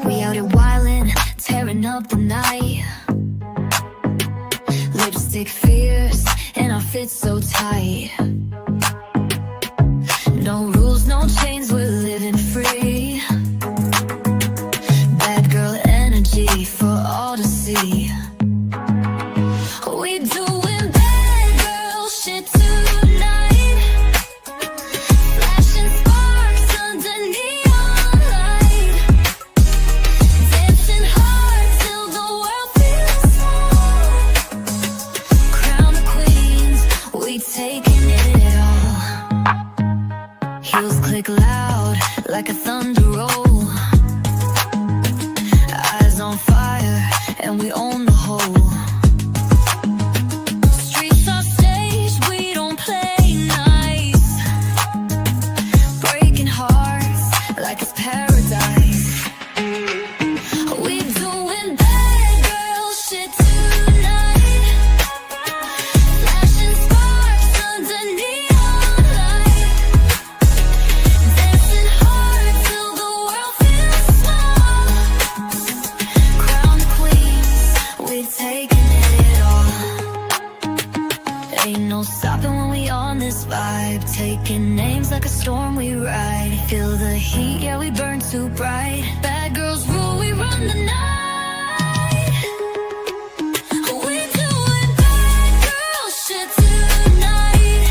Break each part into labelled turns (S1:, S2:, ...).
S1: We out here wildin', tearing up the night. Lipstick fierce, and our fit so tight. No rules, no chains, we're living free. Bad girl energy for all to see. We doing bad girl shit tonight. Flashing sparks under neon light. Dancing hard till the world feels small. Crown the queens, we taking it all. Heels click loud like a thunder roll. Eyes on fire and we own the whole. Streets our stage, we don't play nice. Breaking hearts like it's paradise. We doing bad girl shit tonight. Flashing sparks under neon light. Dancing hard till the world feels small. Crown the queens, we taking it all. Ain't no stopping when we on this vibe. Taking names like a storm we ride. Feel the heat, yeah, we burn too bright. Bad girls rule, we run the night. We doing bad girl shit tonight.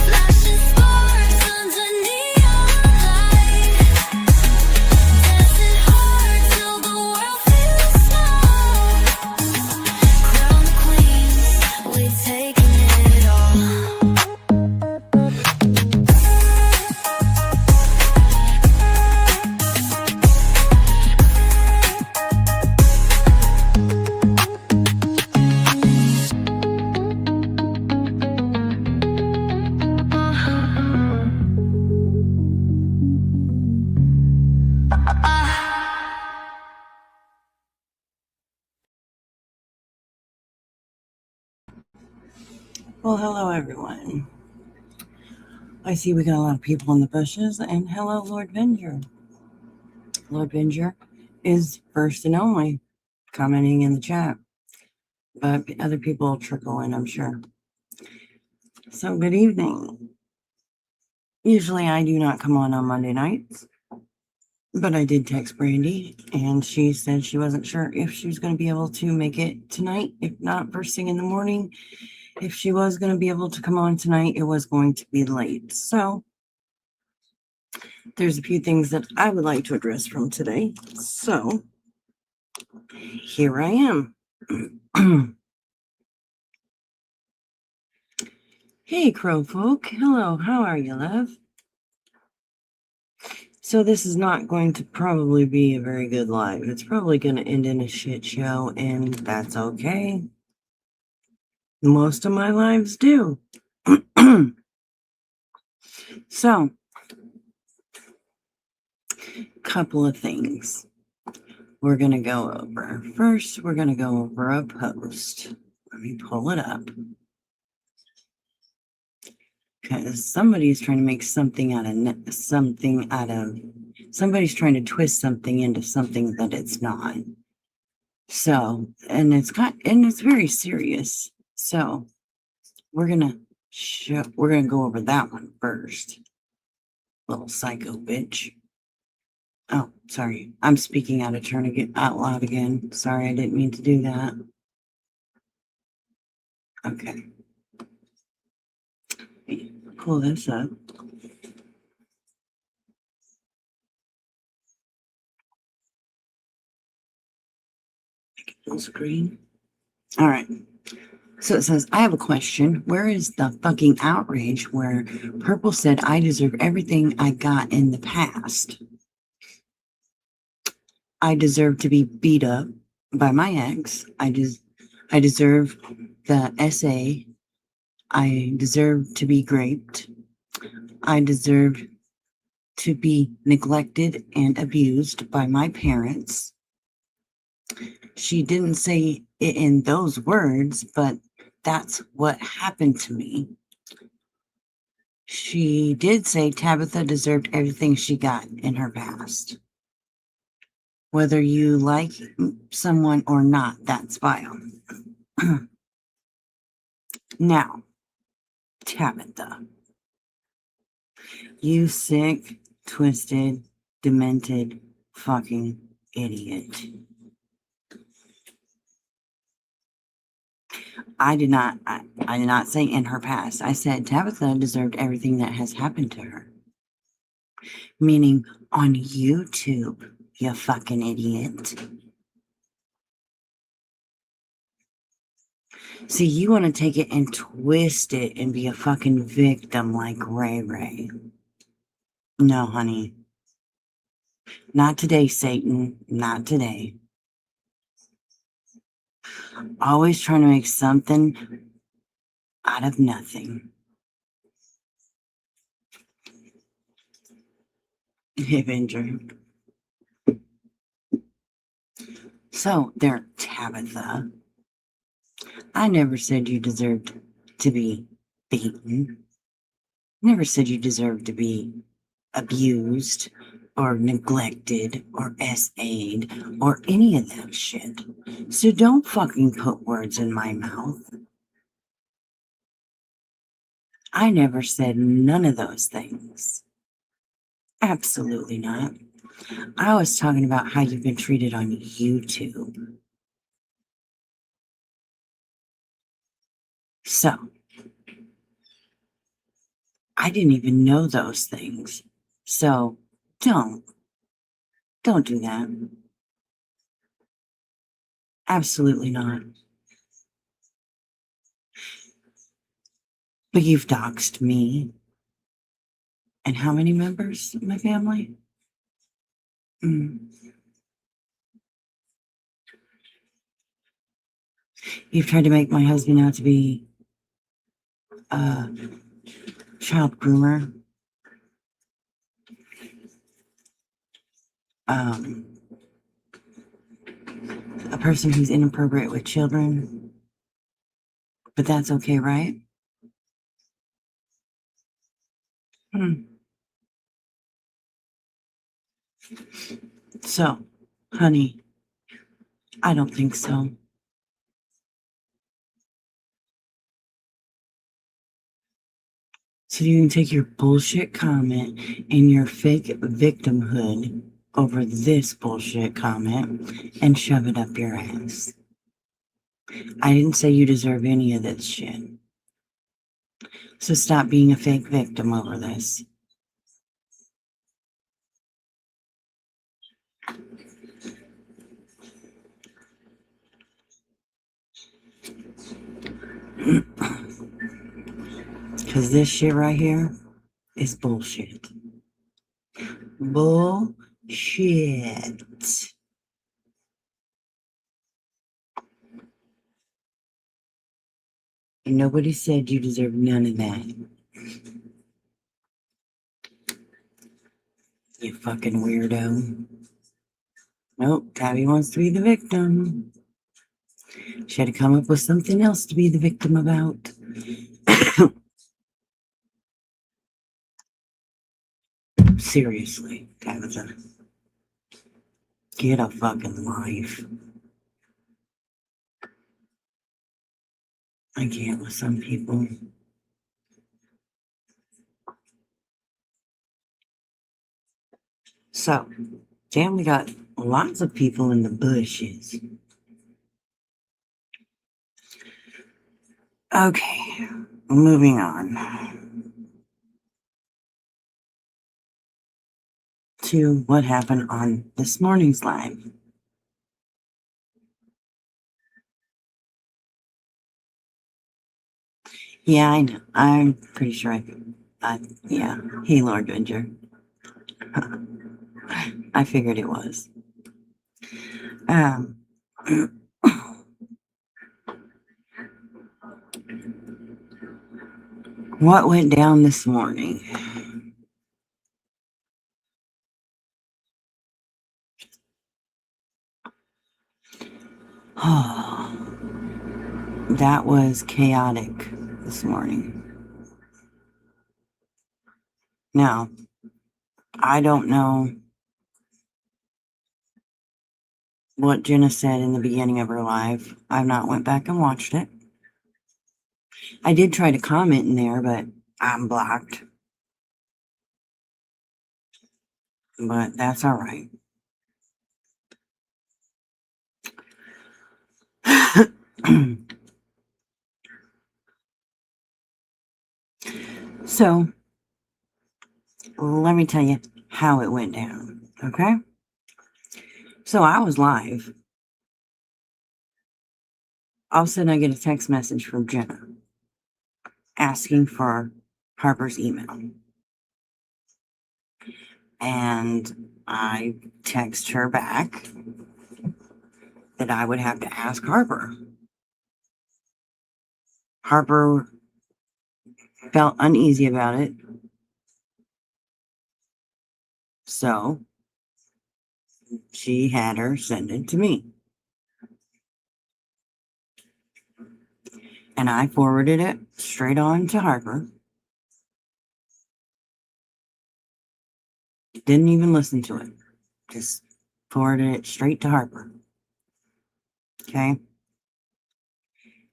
S1: Flashing sparks under neon light. Dancing hard till the world feels small. Crown the queens, we taking it all.
S2: Well, hello everyone. I see we got a lot of people in the bushes, and hello, Lord Venger. Lord Venger is first and only commenting in the chat, but other people will trickle in, I'm sure. So, good evening. Usually I do not come on Monday nights, but I did text Brandy, and she said she wasn't sure if she was going to be able to make it tonight, if not first thing in the morning. If she was going to be able to come on tonight, it was going to be late. So there's a few things that I would like to address from today. So here I am. Hey, Crow folk. Hello. How are you, love? So this is not going to probably be a very good live. It's probably going to end in a shit show, and that's okay. Most of my lives do. So, couple of things we're going to go over. First, we're going to go over a post. Let me pull it up. Because somebody's trying to make something out of somebody's trying to twist something into something that it's not. So, and it's very serious. So we're gonna go over that one first. Little psycho bitch. Oh, sorry. I'm speaking out of turn again, out loud again. Sorry, I didn't mean to do that. Okay. Pull this up. Make it full screen. All right. So it says, I have a question. Where is the fucking outrage where Purple said I deserve everything I got in the past? I deserve to be beat up by my ex. I deserve the SA. I deserve to be raped. I deserve to be neglected and abused by my parents. She didn't say it in those words, but that's what happened to me. She did say Tabitha deserved everything she got in her past. Whether you like someone or not, that's vile. Now, Tabitha, you sick, twisted, demented, fucking idiot. I did not say in her past. I said Tabitha deserved everything that has happened to her. Meaning on YouTube, you fucking idiot. See, you want to take it and twist it and be a fucking victim like Ray Ray. No, honey. Not today, Satan. Not today. Always trying to make something out of nothing. Avenger. So, there, Tabitha. I never said you deserved to be beaten. Never said you deserved to be abused or neglected or SA'd or any of that shit. So don't fucking put words in my mouth. I never said none of those things. Absolutely not. I was talking about how you've been treated on YouTube. So, I didn't even know those things. So, don't do that. Absolutely not. But you've doxed me. And how many members of my family? You've tried to make my husband out to be a child groomer. A person who's inappropriate with children. But that's okay, right? So, honey, I don't think so. So you can take your bullshit comment and your fake victimhood over this bullshit comment and shove it up your ass. I didn't say you deserve any of this shit. So stop being a fake victim over this. Because this shit right here is bullshit. Bullshit. And nobody said you deserve none of that. You fucking weirdo. Nope, Tabby wants to be the victim. She had to come up with something else to be the victim about. Seriously, Tabitha. Get a fucking life. I can't with some people. So, damn, we got lots of people in the bushes. Okay, moving on to what happened on this morning's live. Yeah, I know. I'm pretty sure yeah. Hey, Lord Ginger. I figured it was. What went down this morning? Oh, that was chaotic this morning. Now, I don't know what Jenna said in the beginning of her live. I've not went back and watched it. I did try to comment in there, but I'm blocked. But that's all right. So, let me tell you how it went down, okay? So, I was live. All of a sudden, I get a text message from Jenna asking for Harper's email. And I text her back that I would have to ask Harper. Harper felt uneasy about it. So she had her send it to me. And I forwarded it straight on to Harper. Didn't even listen to it. Just forwarded it straight to Harper. Okay.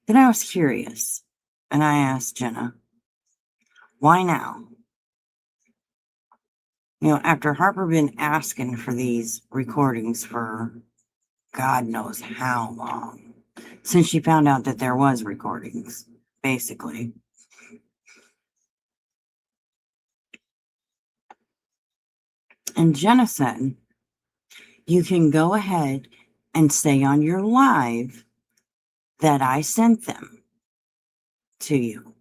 S2: Then I was curious. And I asked Jenna, why now? You know, after Harper been asking for these recordings for God knows how long, since she found out that there was recordings, basically. And Jenna said, you can go ahead and say on your live that I sent them to you.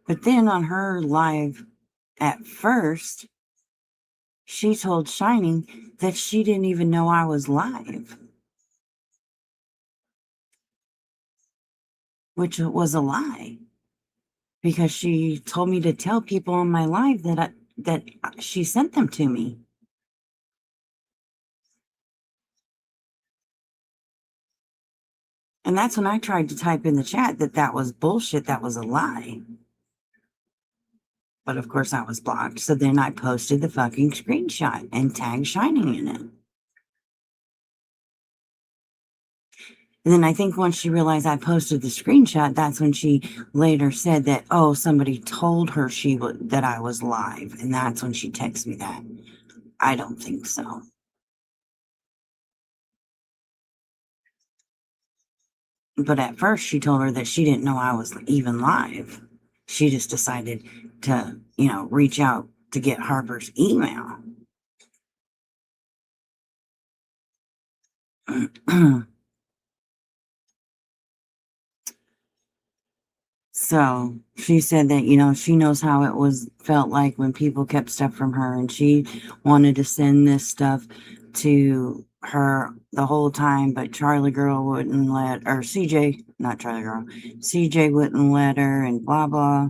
S2: But then on her live at first, she told Shining that she didn't even know I was live, which was a lie, because she told me to tell people on my live that she sent them to me. And that's when I tried to type in the chat that was bullshit, that was a lie. But of course I was blocked. So then I posted the fucking screenshot and tagged Shining in it. And then I think once she realized I posted the screenshot, that's when she later said that, oh, somebody told her that I was live. And that's when she texted me that. I don't think so. But at first she told her that she didn't know I was even live. She just decided to, reach out to get Harper's email. So she said that, she knows how it felt like when people kept stuff from her, and she wanted to send this stuff to her the whole time, but Charlie Girl wouldn't or CJ, not Charlie Girl, CJ wouldn't let her, and blah, blah.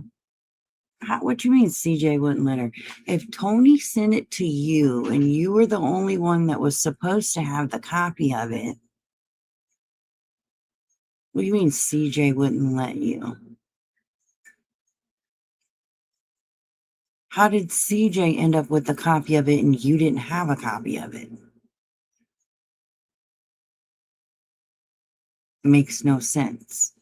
S2: What you mean CJ wouldn't let her? If Tony sent it to you and you were the only one that was supposed to have the copy of it, what do you mean CJ wouldn't let you? How did CJ end up with the copy of it and you didn't have a copy of it? Makes no sense.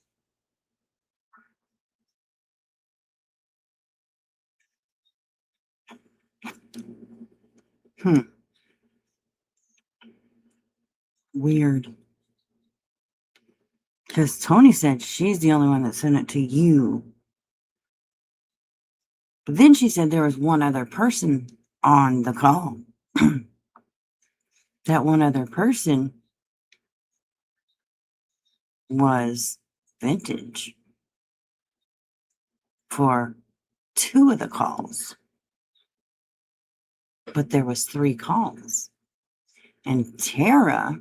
S2: Weird. Because Tony said she's the only one that sent it to you. But then she said there was one other person on the call. That one other person was Vintage for 2 of the calls. But there was 3 calls. And Tara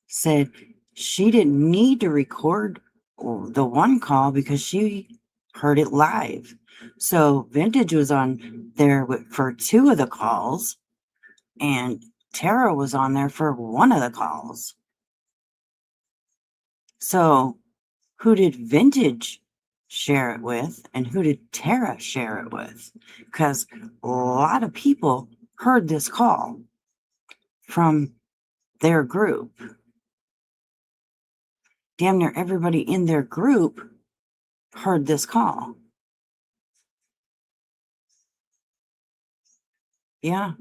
S2: said she didn't need to record the one call because she heard it live. So Vintage was on there for 2 of the calls, and Tara was on there for 1 of the calls. So who did Vintage share it with, and who did Tara share it with? Because a lot of people heard this call from their group. Damn near everybody in their group heard this call. Yeah.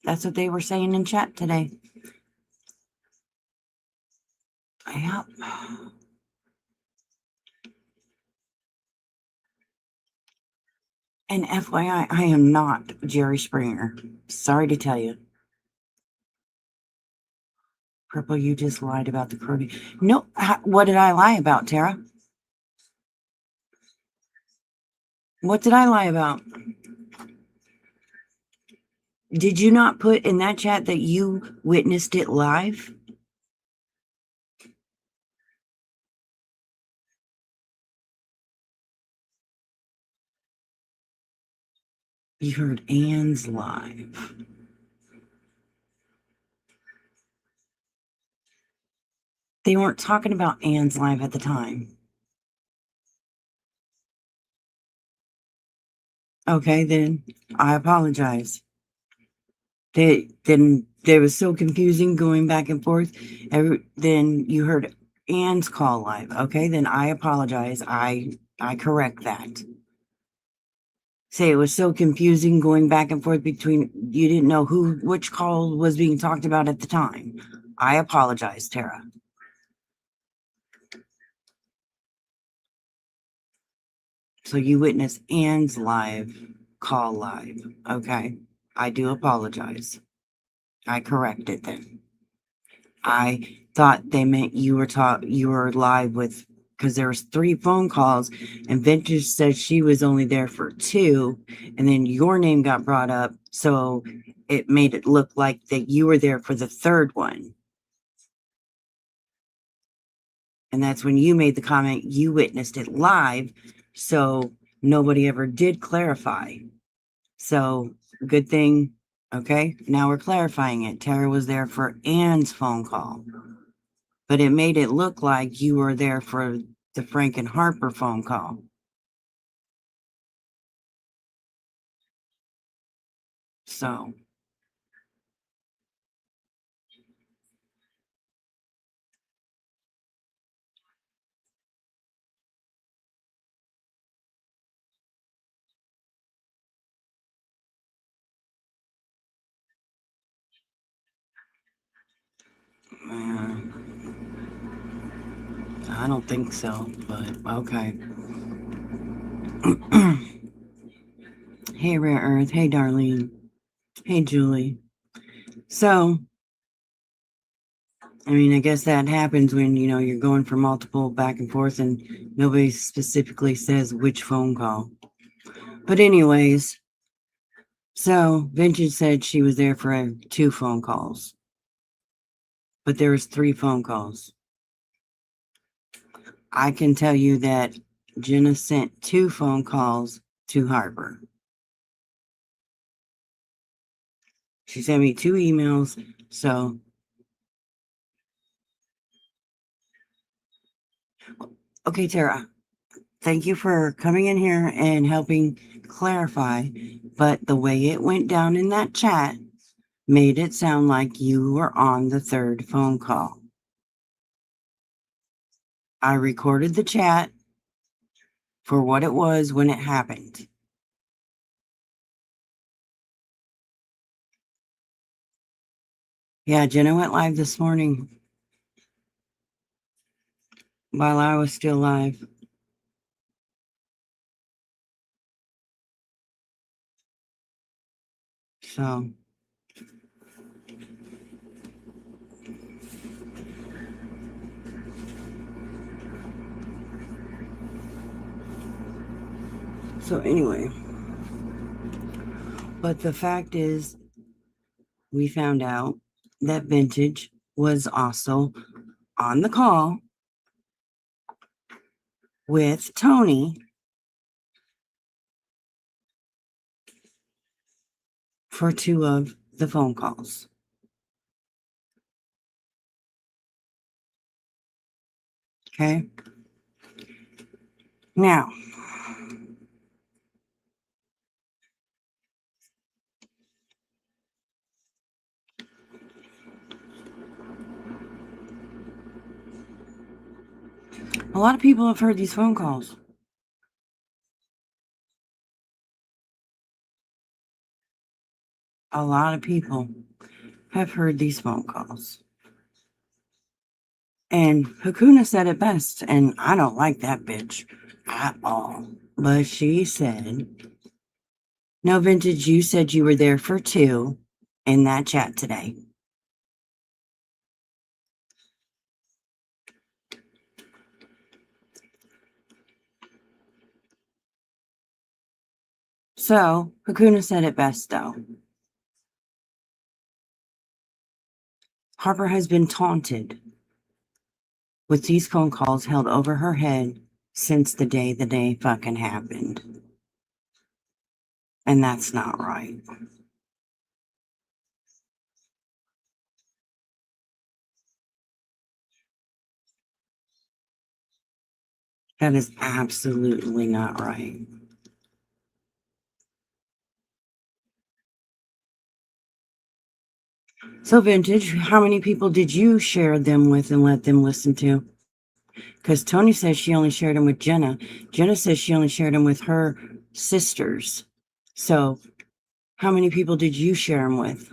S2: That's what they were saying in chat today. Yep. And FYI, I am not Jerry Springer. Sorry to tell you. Purple, you just lied about the Cody. No, what did I lie about, Tara? What did I lie about? Did you not put in that chat that you witnessed it live? You heard Anne's live. They weren't talking about Anne's live at the time. Okay, then I apologize. Then there was so confusing going back and forth. Then you heard Anne's call live. Okay, then I apologize. I correct that. Say it was so confusing going back and forth between you didn't know which call was being talked about at the time. I apologize, Tara. So you witnessed Anne's call live. Okay. I do apologize. I correct it then. I thought they meant you were live with, because there was 3 phone calls and Vintage said she was only there for 2, and then your name got brought up, so it made it look like that you were there for the 3rd one. And that's when you made the comment you witnessed it live, so nobody ever did clarify. So good thing. Okay, now we're clarifying it. Tara was there for Anne's phone call, but it made it look like you were there for the Frank and Harper phone call. So I don't think so, but okay. Hey, Rare Earth. Hey, Darlene. Hey, Julie. So, I mean, I guess that happens when, you're going for multiple back and forth and nobody specifically says which phone call. But anyways, so Vintage said she was there for 2 phone calls, but there was 3 phone calls. I can tell you that Jenna sent 2 phone calls to Harper. She sent me 2 emails, so. Okay, Tara, thank you for coming in here and helping clarify, but the way it went down in that chat made it sound like you were on the 3rd phone call. I recorded the chat for what it was when it happened. Yeah, Jenna went live this morning while I was still live. So. So anyway, but the fact is, we found out that Vintage was also on the call with Tony for 2 of the phone calls. Okay. Now, a lot of people have heard these phone calls. A lot of people have heard these phone calls. And Hakuna said it best, and I don't like that bitch at all. But she said, no, Vintage, you said you were there for 2 in that chat today. So, Hakuna said it best, though. Harper has been taunted with these phone calls held over her head since the day fucking happened. And that's not right. That is absolutely not right. So, Vintage, how many people did you share them with and let them listen to? Because Tony says she only shared them with Jenna. Jenna says she only shared them with her sisters. So, how many people did you share them with?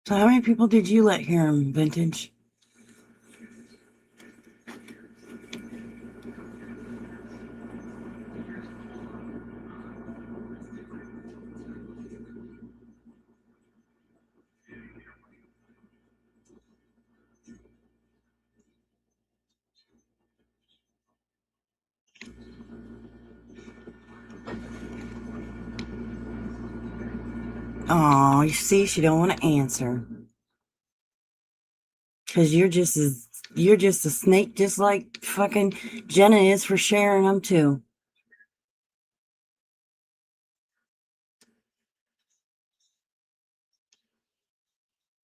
S2: So, how many people did you let hear them, Vintage? Oh, you see, she don't want to answer. Because you're just a snake, just like fucking Jenna is for sharing them too.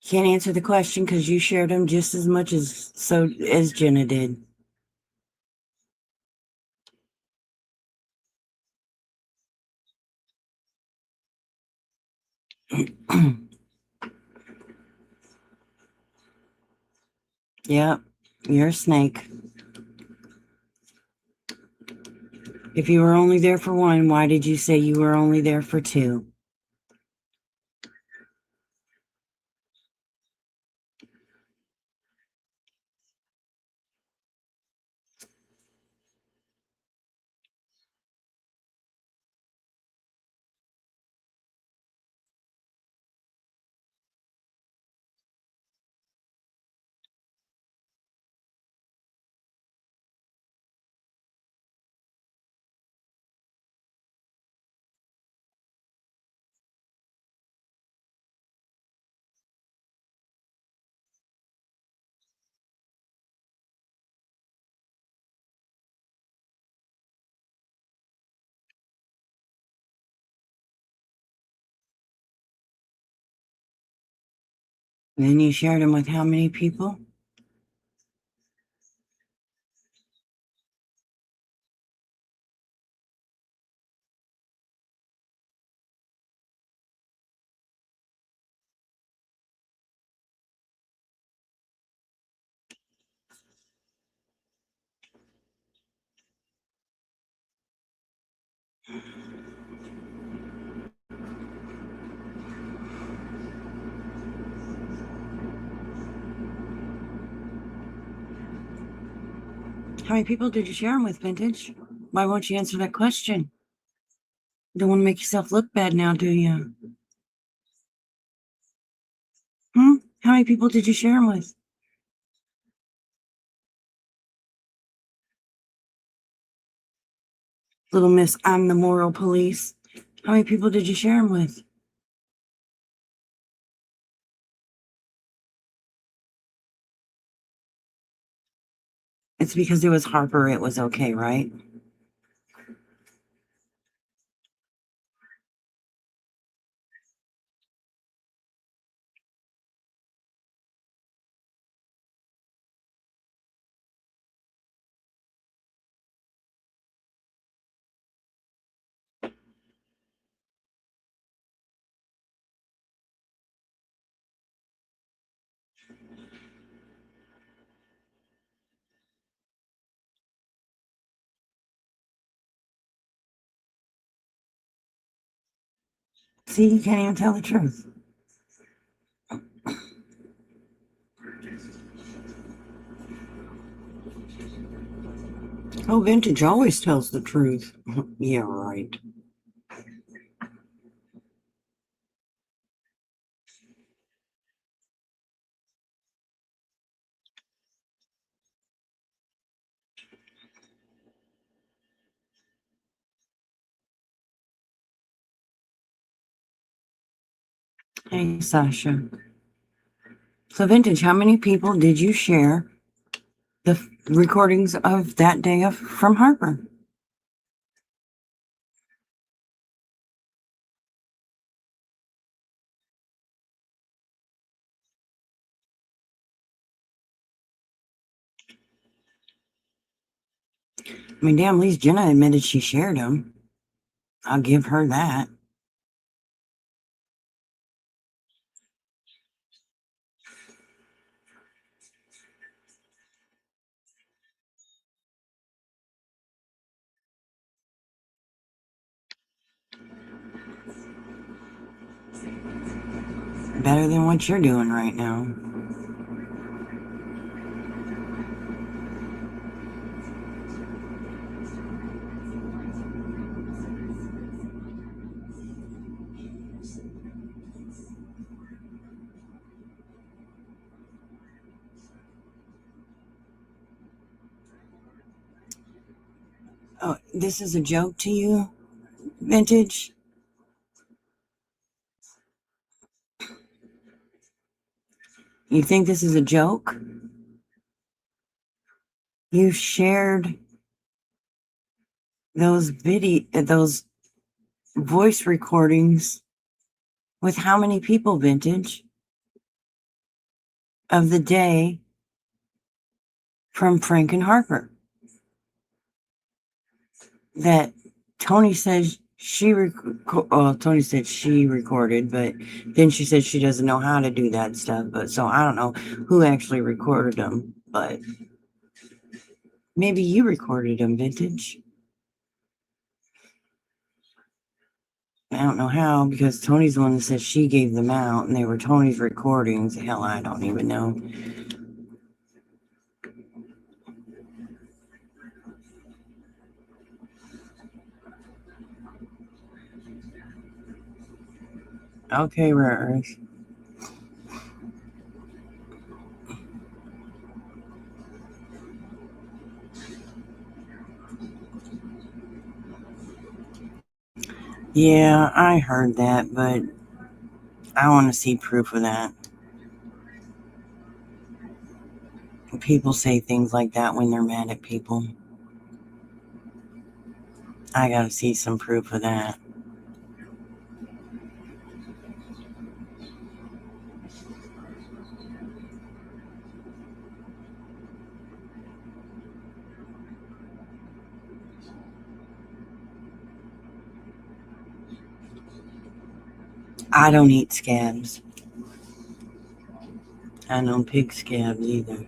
S2: Can't answer the question because you shared them just as much as Jenna did. Yep, you're a snake. If you were only there for 1, why did you say you were only there for 2? Then you shared them with how many people? How many people did you share them with, Vintage? Why won't you answer that question? Don't want to make yourself look bad now, do you? How many people did you share them with? Little Miss, I'm the moral police. How many people did you share them with? It's because it was Harper, it was okay, right? See, you can't even tell the truth. Oh, Vintage always tells the truth. Yeah, right. Hey, Sasha. So, Vintage, how many people did you share the recordings of that day from Harper? I mean, damn, at least Jenna admitted she shared them. I'll give her that. Better than what you're doing right now. Oh, this is a joke to you, Vintage? You think this is a joke? You shared those voice recordings with how many people, Vintage, of the day from Frank and Harper? That Tony says Tony said she recorded, but then she said she doesn't know how to do that stuff. But so I don't know who actually recorded them, but maybe you recorded them, Vintage. I don't know how, because Tony's the one that said she gave them out and they were Tony's recordings. Hell, I don't even know. Okay, Rare Earth. Yeah, I heard that, but I want to see proof of that. People say things like that when they're mad at people. I gotta see some proof of that. I don't eat scabs. I don't pick scabs either.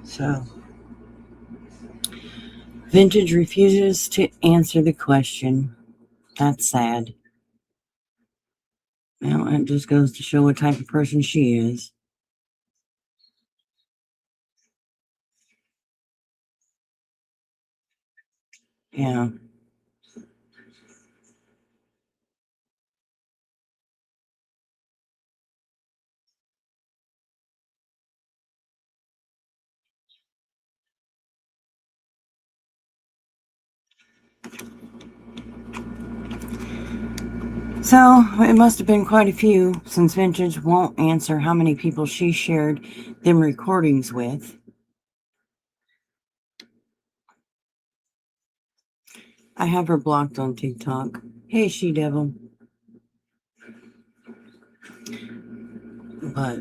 S2: So, Vintage refuses to answer the question. That's sad. Well, it just goes to show what type of person she is. Yeah. So it must have been quite a few, since Vintage won't answer how many people she shared them recordings with. I have her blocked on TikTok. Hey, she devil. But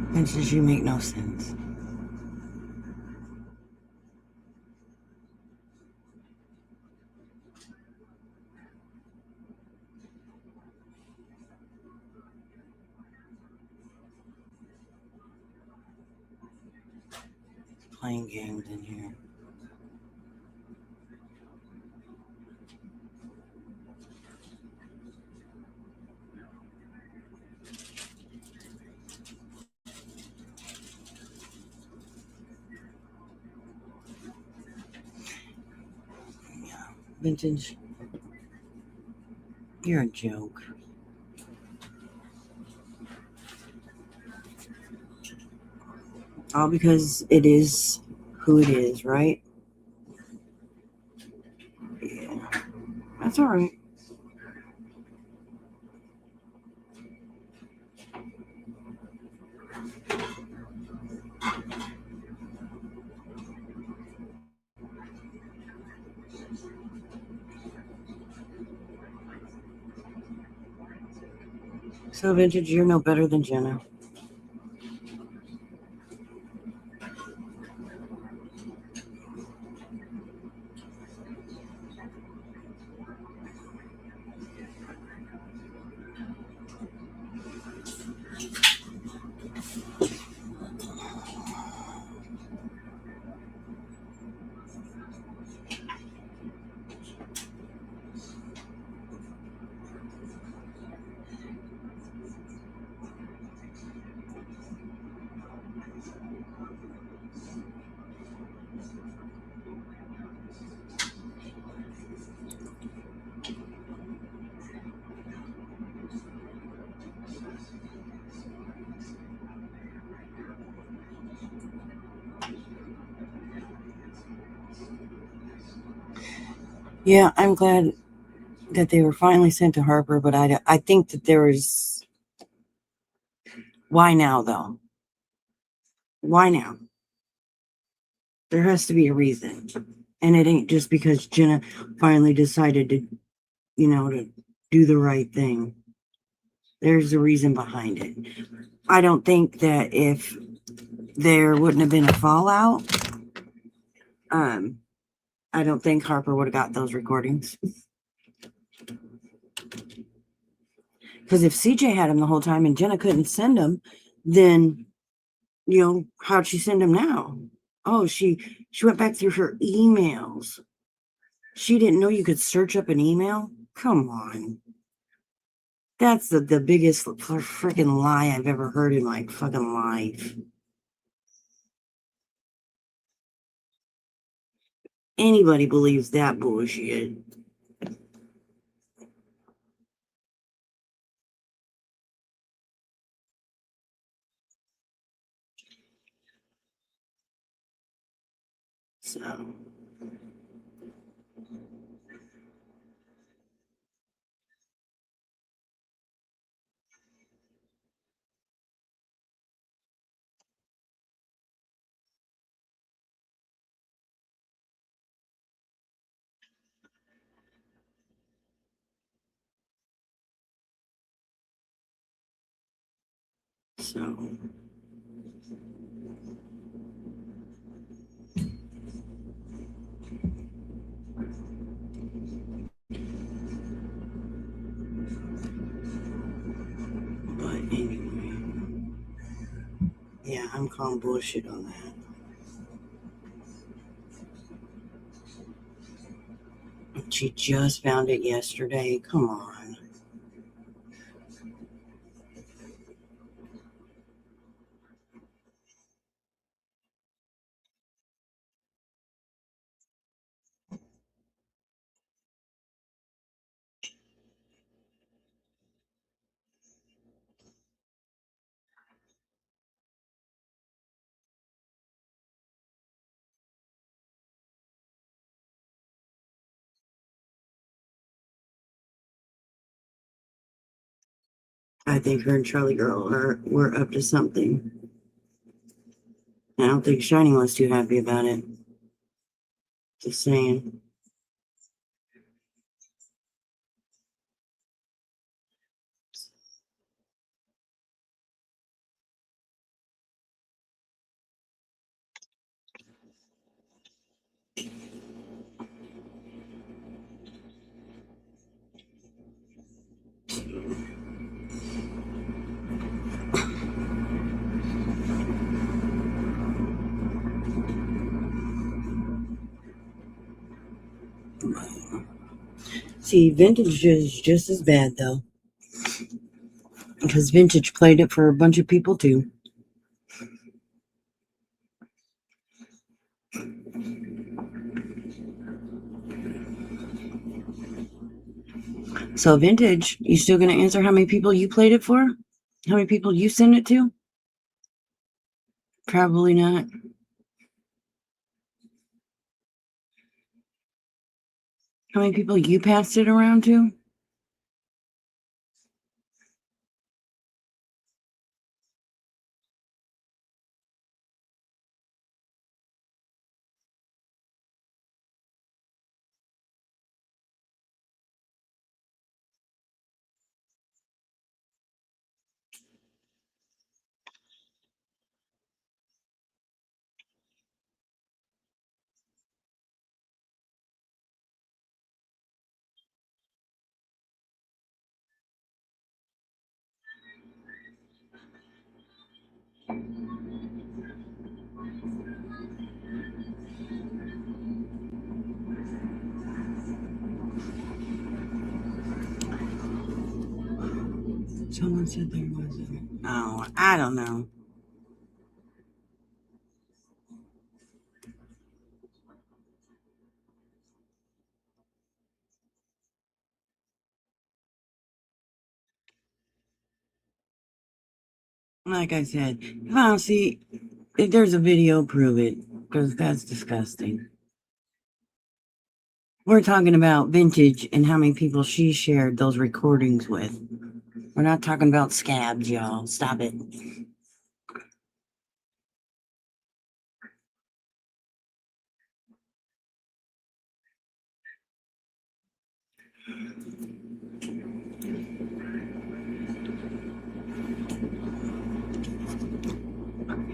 S2: Vintage, you make no sense. Playing games in here. Yeah. Vintage, you're a joke. All because it is who it is, right? Yeah. That's all right. So, Vintage, you're no better than Jenna. Yeah, I'm glad that they were finally sent to Harper, but I think that there was. Why now, though? Why now? There has to be a reason. And it ain't just because Jenna finally decided to, to do the right thing. There's a reason behind it. I don't think that if there wouldn't have been a fallout, I don't think Harper would have got those recordings. Because if CJ had them the whole time and Jenna couldn't send them, then, how'd she send them now? Oh, she went back through her emails. She didn't know you could search up an email? Come on. That's the biggest freaking lie I've ever heard in my fucking life. Anybody believes that bullshit. So So. But anyway, yeah, I'm calling bullshit on that. She just found it yesterday. Come on. I think her and Charlie Girl were up to something. I don't think Shining was too happy about it. Just saying. See, Vintage is just as bad though, because Vintage played it for a bunch of people too. So Vintage, you still gonna answer how many people you played it for? How many people you sent it to? Probably not. How many people you passed it around to? Someone said there wasn't. Oh, I don't know. Like I said, if I don't see, if there's a video, prove it, because that's disgusting. We're talking about Vintage and how many people she shared those recordings with. We're not talking about scabs, y'all. Stop it.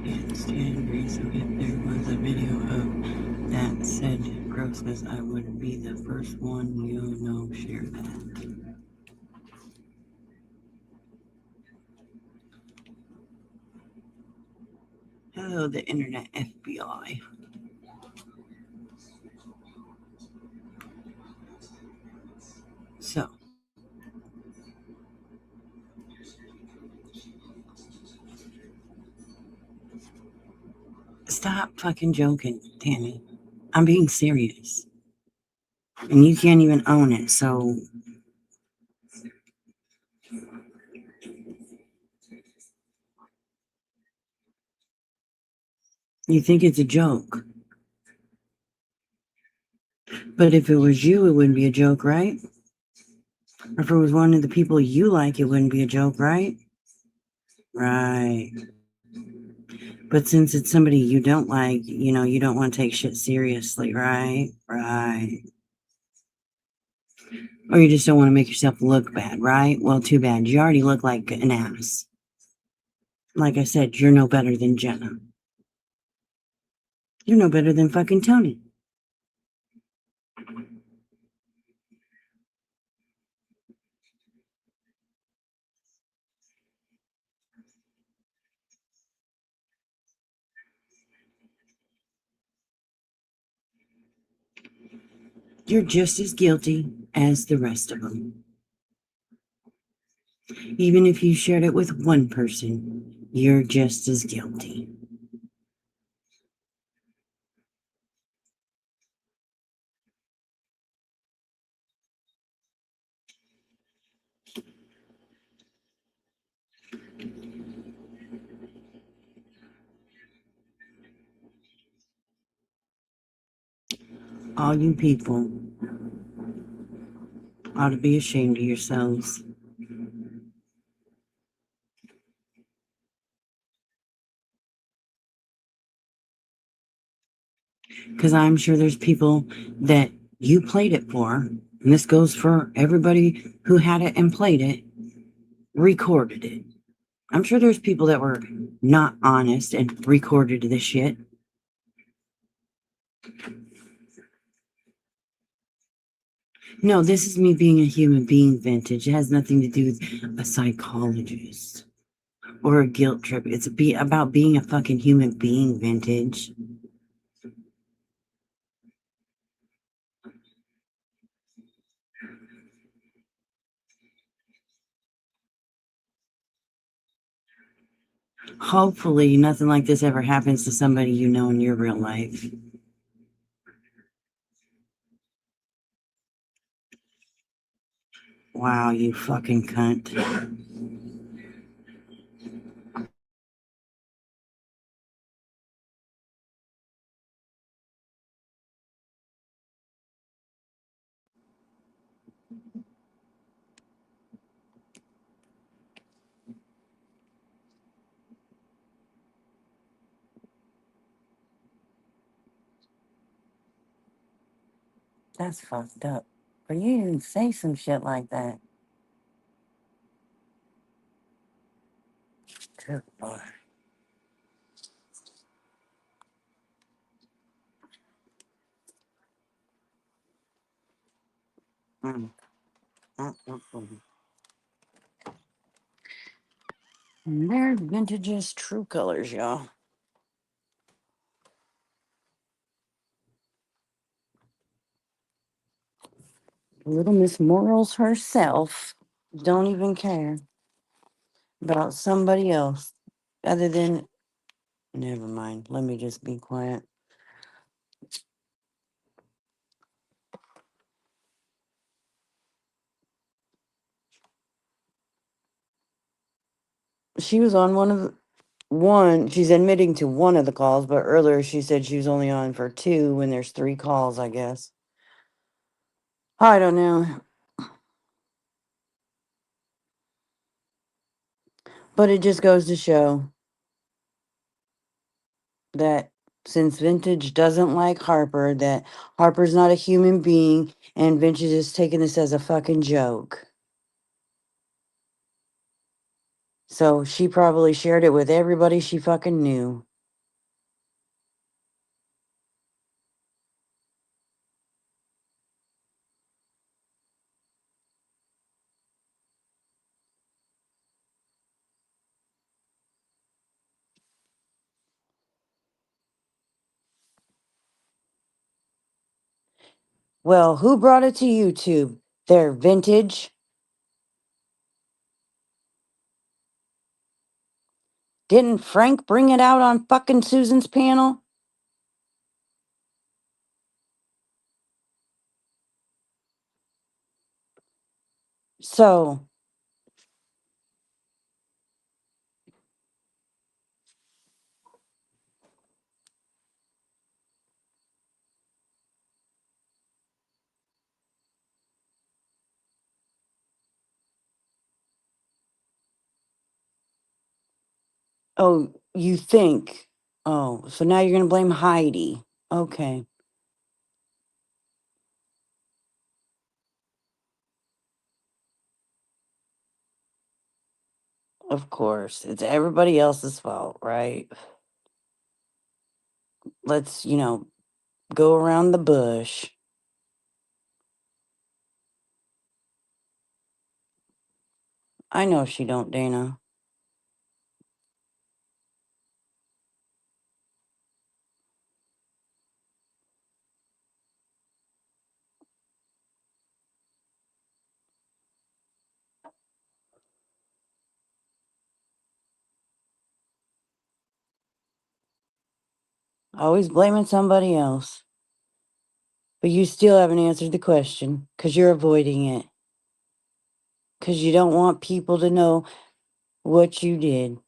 S2: Can't stand Grease. If there was a video of that said grossness, I would be the first one you know share that. Hello, the internet FBI. So, stop fucking joking, Tammy. I'm being serious. And you can't even own it, so you think it's a joke. But if it was you, it wouldn't be a joke, right? Or if it was one of the people you like, it wouldn't be a joke, right? Right. But since it's somebody you don't like, you don't want to take shit seriously, right? Right. Or you just don't want to make yourself look bad, right? Well, too bad. You already look like an ass. Like I said, you're no better than Jenna. You're no better than fucking Tony. You're just as guilty as the rest of them. Even if you shared it with one person, you're just as guilty. All you people ought to be ashamed of yourselves. Because I'm sure there's people that you played it for, and this goes for everybody who had it and played it, recorded it. I'm sure there's people that were not honest and recorded this shit. No, this is me being a human being, Vintage. It has nothing to do with a psychologist or a guilt trip. It's about being a fucking human being, Vintage. Hopefully, nothing like this ever happens to somebody you know in your real life. Wow, you fucking cunt. That's fucked up. For you to even say some shit like that. Good boy. Mm. And there's Vintage's true colors, y'all. Little Miss Morals herself don't even care about somebody else other than. Never mind. Let me just be quiet. She was on she's admitting to one of the calls, but earlier she said she was only on for two when there's three calls, I guess. I don't know. But it just goes to show that since Vintage doesn't like Harper, that Harper's not a human being and Vintage is taking this as a fucking joke. So she probably shared it with everybody she fucking knew. Well, who brought it to YouTube? Their Vintage? Didn't Frank bring it out on fucking Susan's panel? So, oh, you think. Oh, so now you're going to blame Heidi. Okay. Of course. It's everybody else's fault, right? Let's, go around the bush. I know she don't, Dana. Always blaming somebody else. But you still haven't answered the question because you're avoiding it. Because you don't want people to know what you did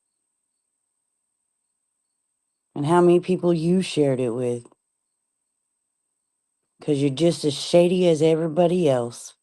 S2: and how many people you shared it with. Because you're just as shady as everybody else.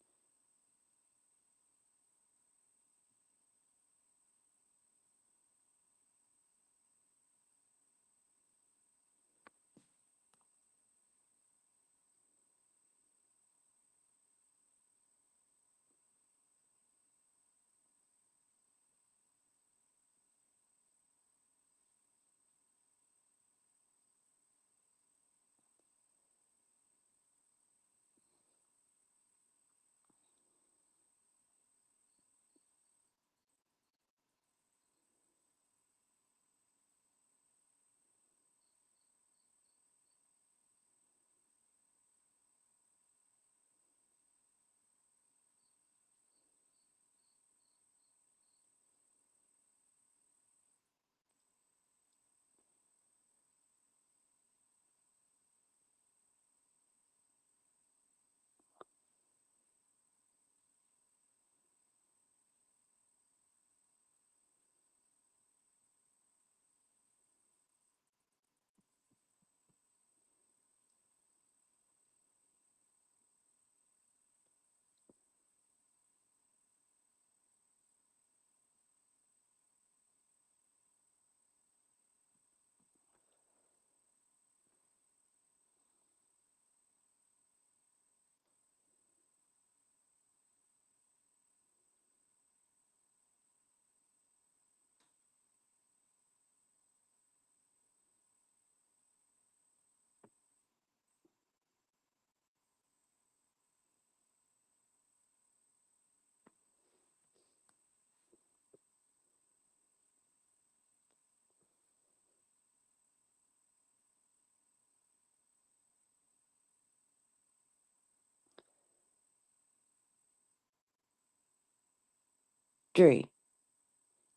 S2: Dree,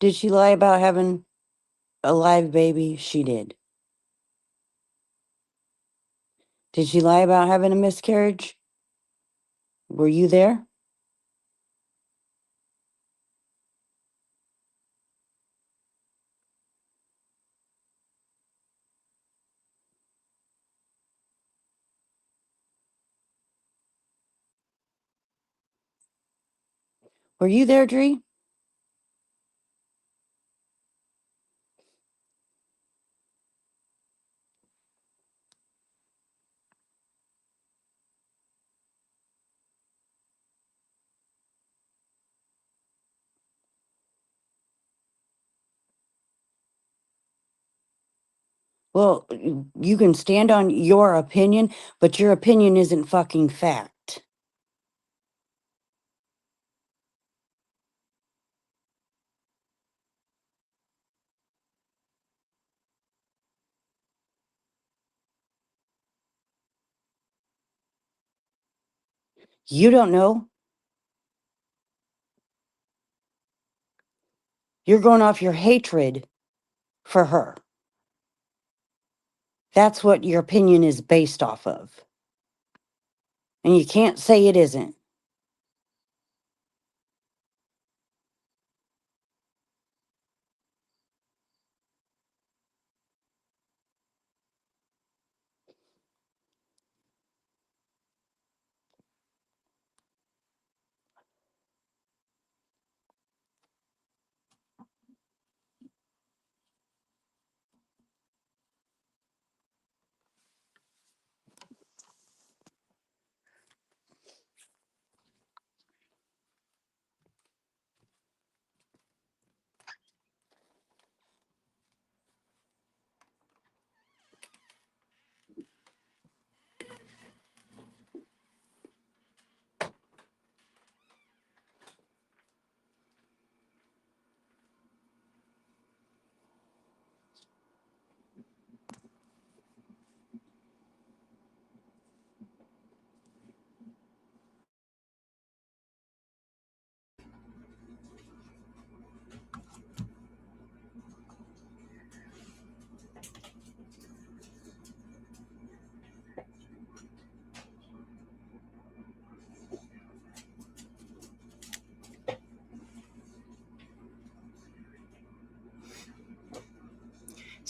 S2: did she lie about having a live baby? She did. Did she lie about having a miscarriage? Were you there? Were you there, Dree? Well, you can stand on your opinion, but your opinion isn't fucking fact. You don't know. You're going off your hatred for her. That's what your opinion is based off of. And you can't say it isn't.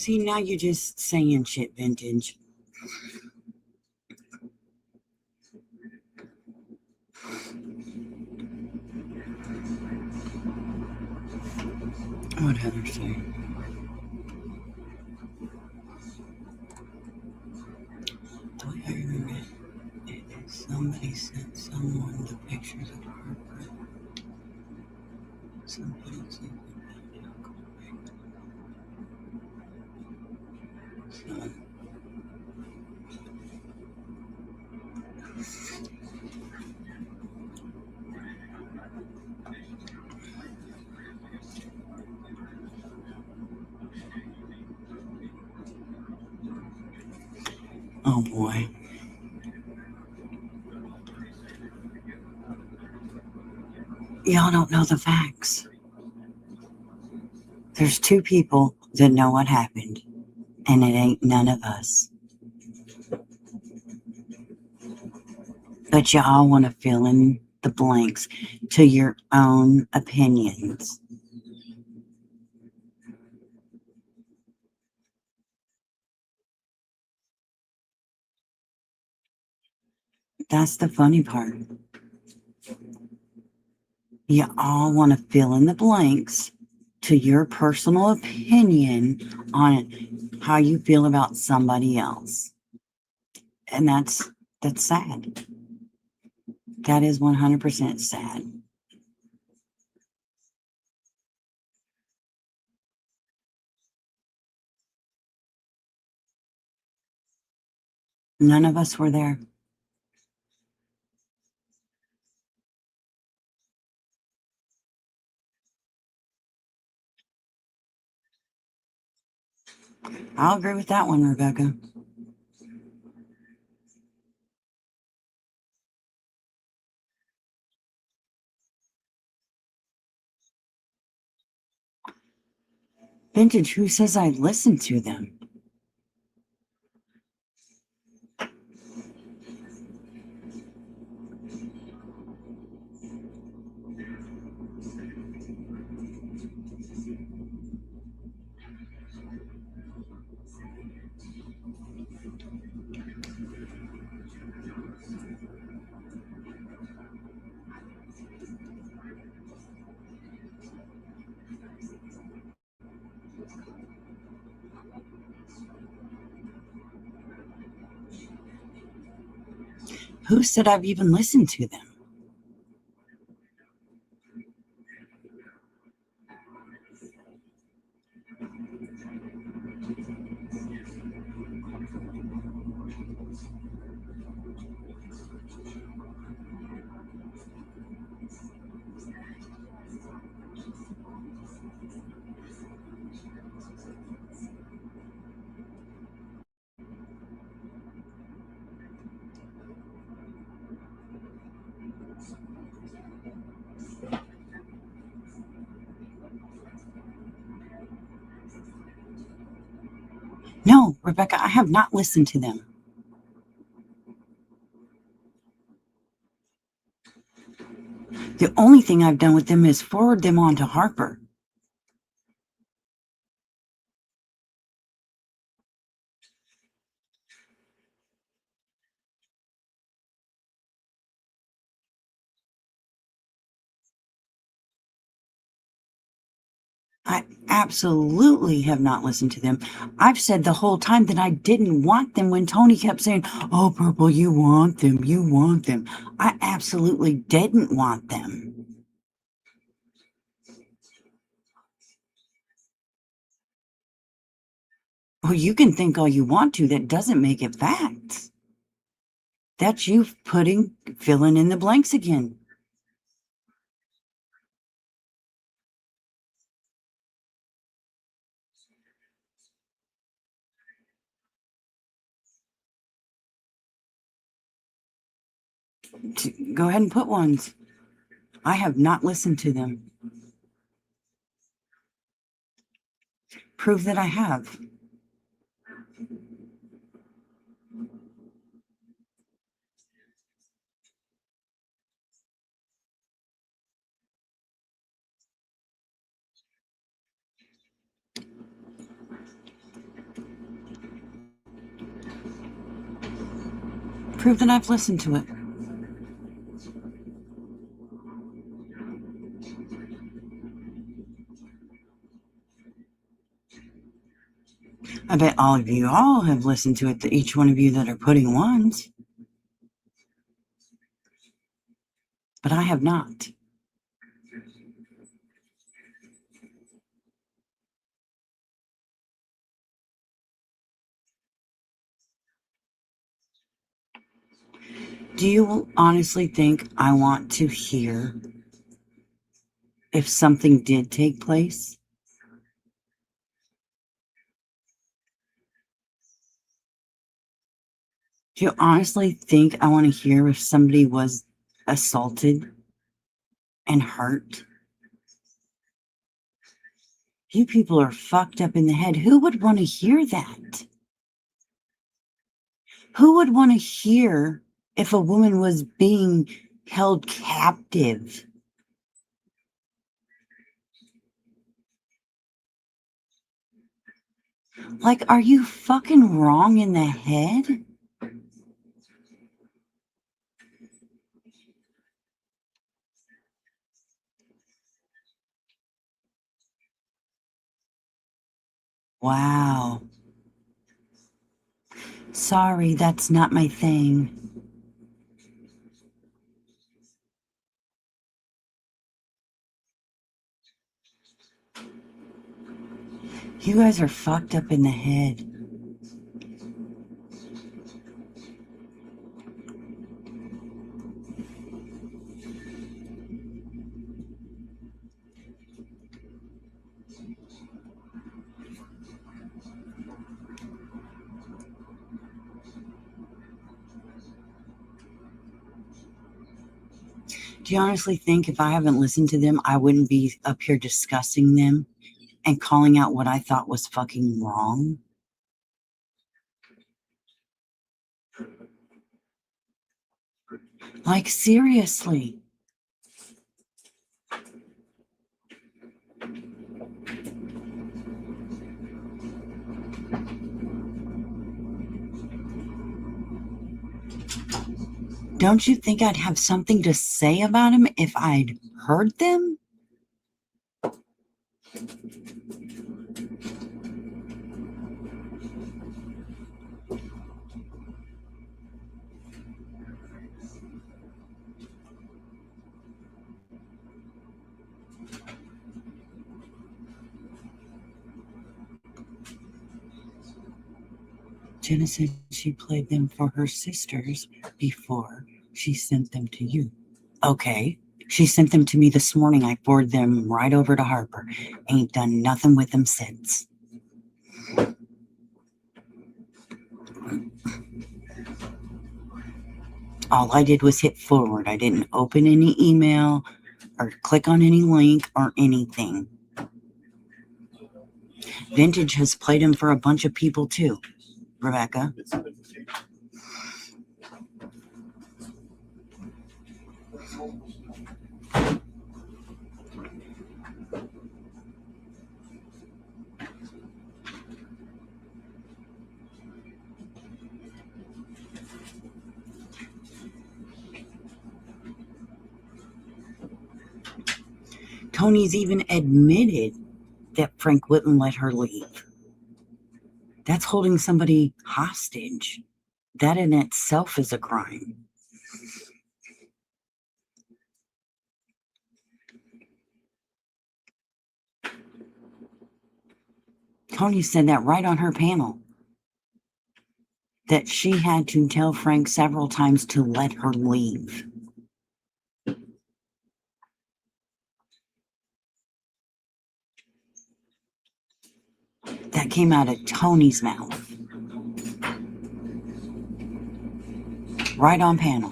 S2: See, now you're just saying shit, Vintage. What Heather say? The way I remember it is somebody sent someone the pictures of her. Somebody sent so, oh boy. Y'all don't know the facts. There's two people that know what happened, and it ain't none of us. But y'all want to fill in the blanks to your own opinions. That's the funny part. You all want to fill in the blanks to your personal opinion on how you feel about somebody else. And that's sad. That is 100% sad. None of us were there. I'll agree with that one, Rebecca. Vintage, who says I listened to them? Who said I've even listened to them? No, Rebecca, I have not listened to them. The only thing I've done with them is forward them on to Harper. I absolutely have not listened to them. I've said the whole time that I didn't want them when Tony kept saying, oh, Purple, you want them, you want them. I absolutely didn't want them. Well, you can think all you want to. That doesn't make it facts. That's you filling in the blanks again. Go ahead and put ones. I have not listened to them. Prove that I have. prove that I've listened to it. I bet all of you all have listened to it, each one of you that are putting ones. But I have not. Do you honestly think I want to hear if something did take place? Do you honestly think I want to hear if somebody was assaulted and hurt? You people are fucked up in the head. Who would want to hear that? Who would want to hear if a woman was being held captive? Like, are you fucking wrong in the head? Wow. Sorry, that's not my thing. You guys are fucked up in the head. Do you honestly think if I haven't listened to them, I wouldn't be up here discussing them and calling out what I thought was fucking wrong? Like, seriously. Don't you think I'd have something to say about him if I'd heard them? Jenna said she played them for her sisters before she sent them to you. Okay. She sent them to me this morning. I forwarded them right over to Harper. Ain't done nothing with them since. All I did was hit forward. I didn't open any email or click on any link or anything. Vintage has played him for a bunch of people too, Rebecca. Tony's even admitted that Frank wouldn't let her leave. That's holding somebody hostage. That in itself is a crime. Tony said that right on her panel. That she had to tell Frank several times to let her leave. That came out of Tony's mouth. Right on panel.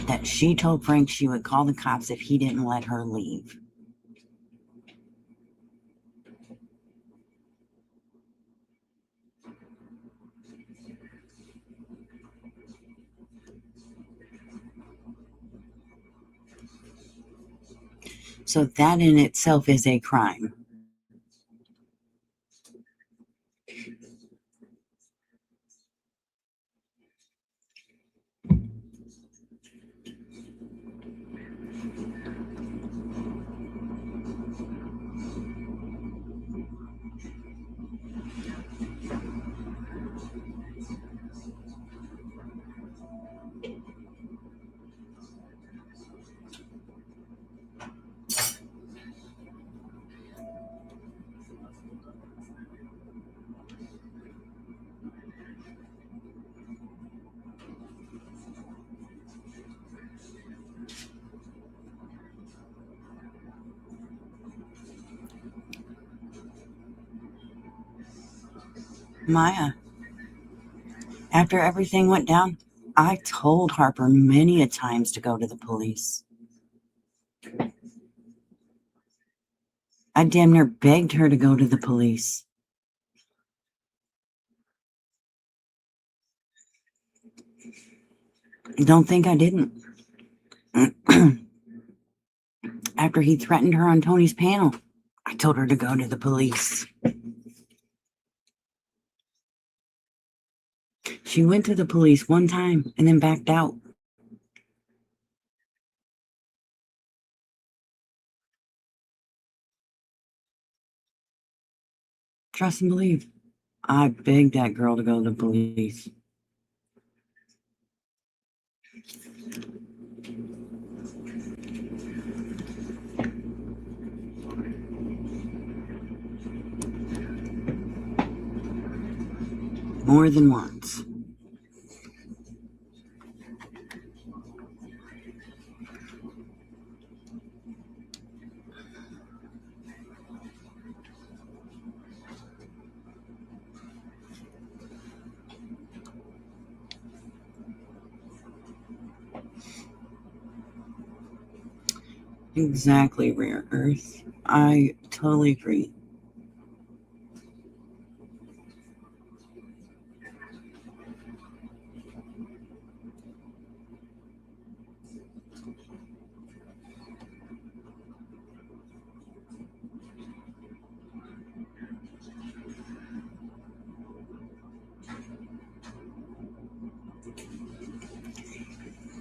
S2: That she told Frank she would call the cops if he didn't let her leave. So that in itself is a crime. Maya, after everything went down, I told Harper many a times to go to the police. I damn near begged her to go to the police. Don't think I didn't. After he threatened her on Tony's panel, I told her to go to the police. She went to the police one time and then backed out. Trust and believe. I begged that girl to go to the police. More than once. Exactly, Rare Earth. I totally agree.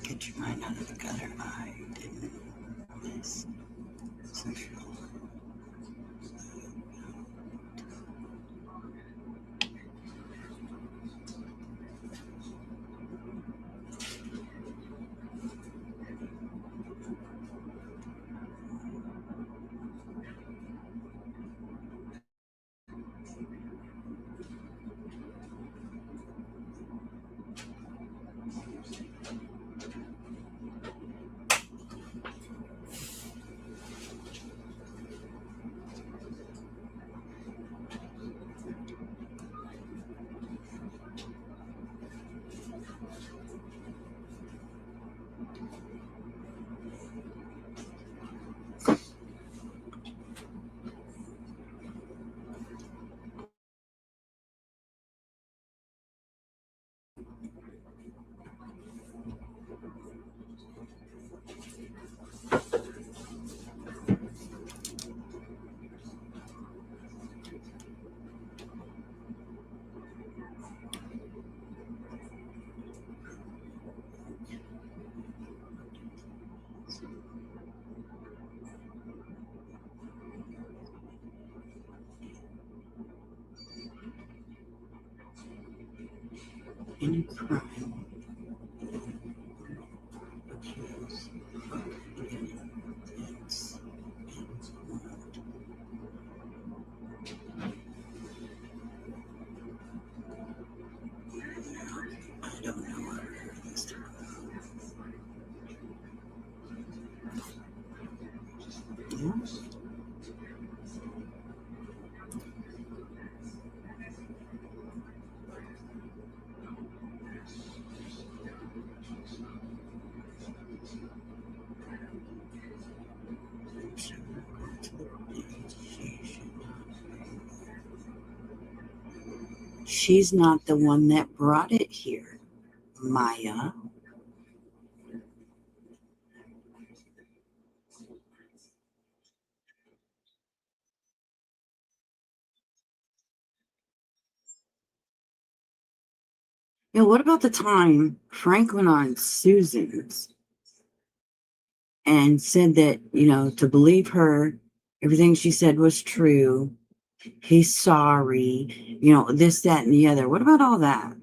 S2: Get your mind out of the gutter. I didn't miss Central. Any crime accused its I don't know what it is. Yes. She's not the one that brought it here, Maya. Yeah, what about the time Frank went on Susan's and said that, to believe her, everything she said was true. He's sorry, this, that, and the other. What about all that?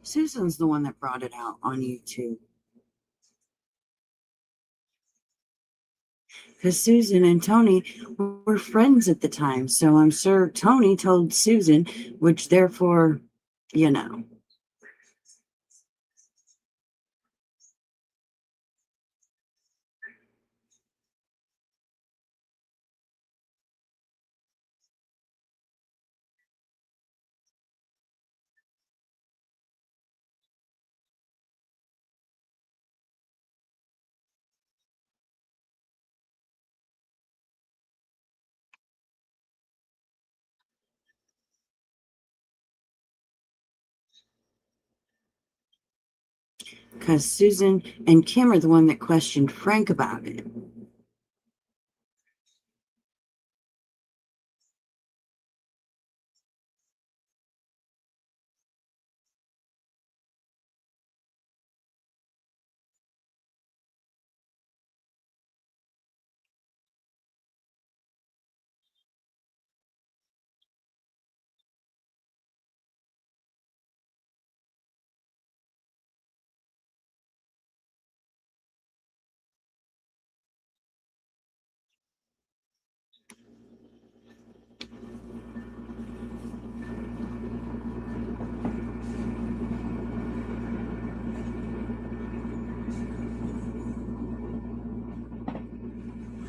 S2: Susan's the one that brought it out on YouTube. Because Susan and Tony were friends at the time. So I'm sure Tony told Susan, which therefore, you know. Because Susan and Kim are the one that questioned Frank about it.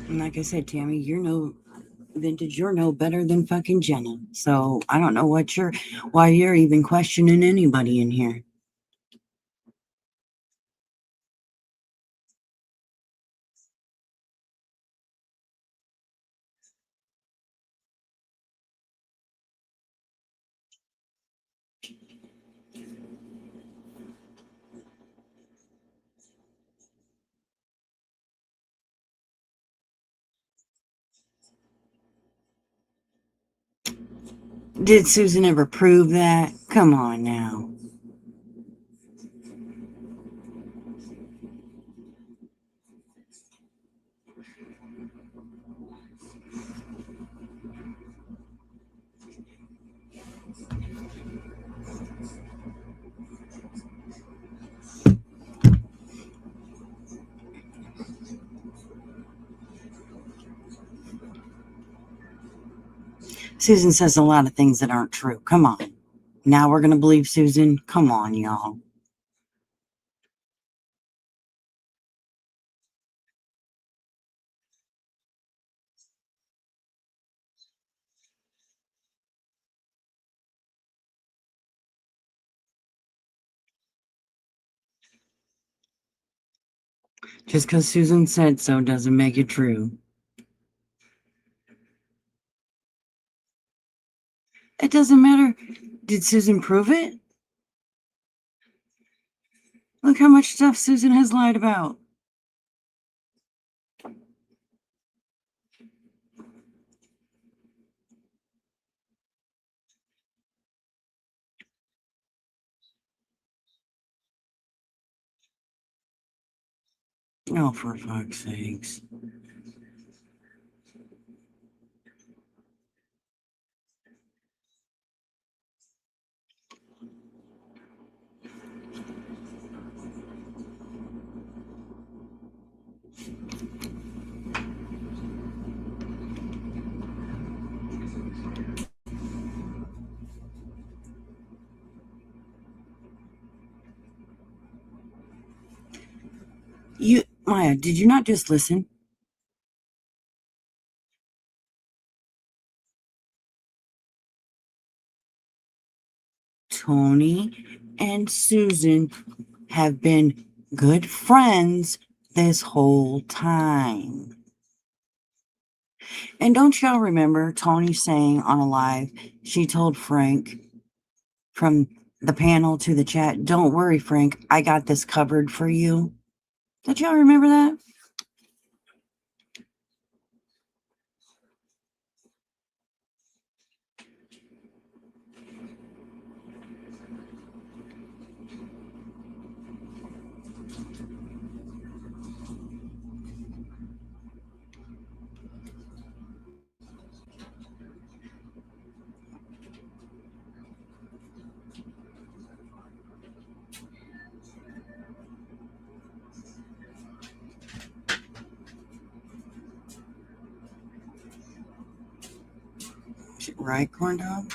S2: And like I said, Tammy, you're no vintage, you're no better than fucking Jenna. So I don't know why you're even questioning anybody in here. Did Susan ever prove that? Come on now. Susan says a lot of things that aren't true. Come on. Now we're going to believe Susan? Come on, y'all. Just because Susan said so doesn't make it true. It doesn't matter. Did Susan prove it? Look how much stuff Susan has lied about. Oh, for fuck's sakes. Maya, did you not just listen? Tony and Susan have been good friends this whole time. And don't y'all remember Tony saying on a live, she told Frank from the panel to the chat, "Don't worry, Frank, I got this covered for you." Did y'all remember that? Right, corn dog?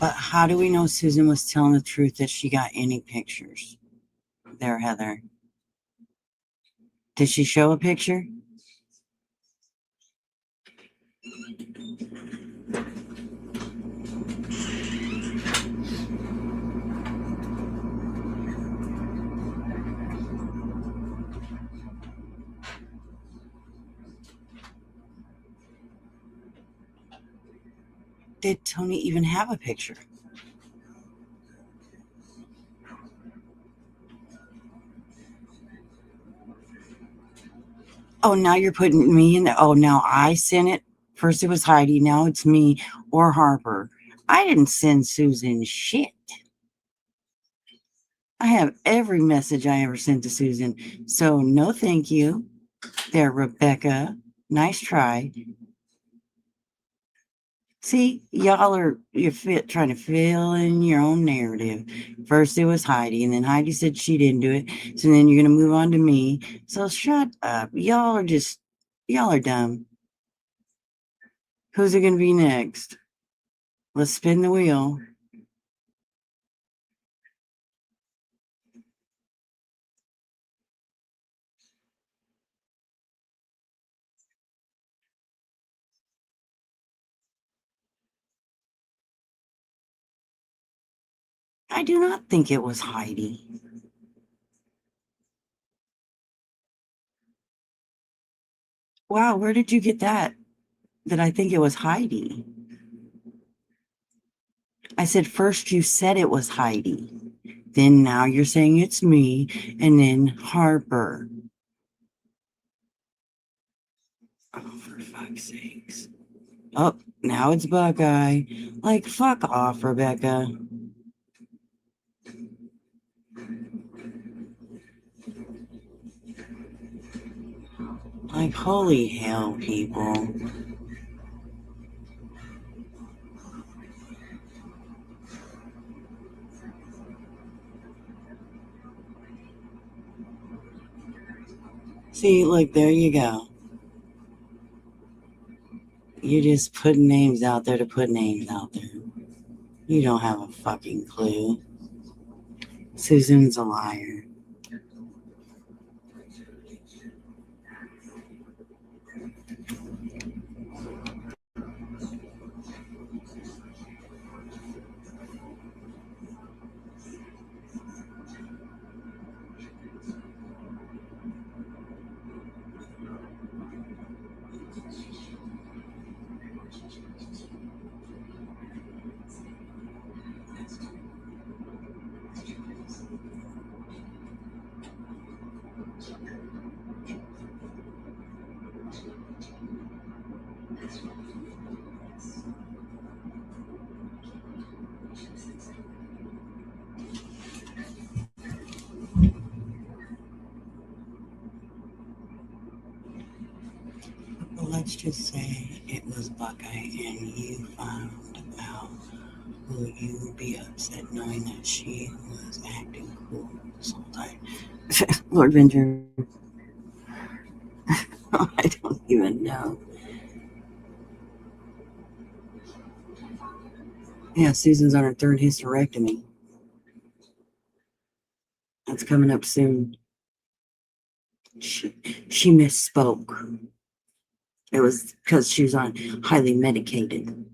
S2: But how do we know Susan was telling the truth that she got any pictures? There, Heather. Did she show a picture? Did Tony even have a picture? Oh, now you're putting me in there. Oh, now I sent it. First it was Heidi. Now it's me or Harper. I didn't send Susan shit. I have every message I ever sent to Susan. So no thank you. There, Rebecca. Nice try. See, you're trying to fill in your own narrative. First it was Heidi, and then Heidi said she didn't do it. So then you're gonna move on to me. So shut up. Y'all are dumb. Who's it gonna be next? Let's spin the wheel. I do not think it was Heidi. Wow, where did you get that? That I think it was Heidi. I said first you said it was Heidi. Then now you're saying it's me, and then Harper. Oh, for fuck's sakes. Oh, now it's Buckeye. Like, fuck off, Rebecca. Like, holy hell, people. See, look, there you go. You're just putting names out there to put names out there. You don't have a fucking clue. Susan's a liar. But let's just say it was Buckeye and you found out. Will you be upset knowing that she was acting cool this whole time? Lord Venger, I don't even know. Yeah, Susan's on her third hysterectomy. That's coming up soon. She misspoke. It was because she was on highly medicated.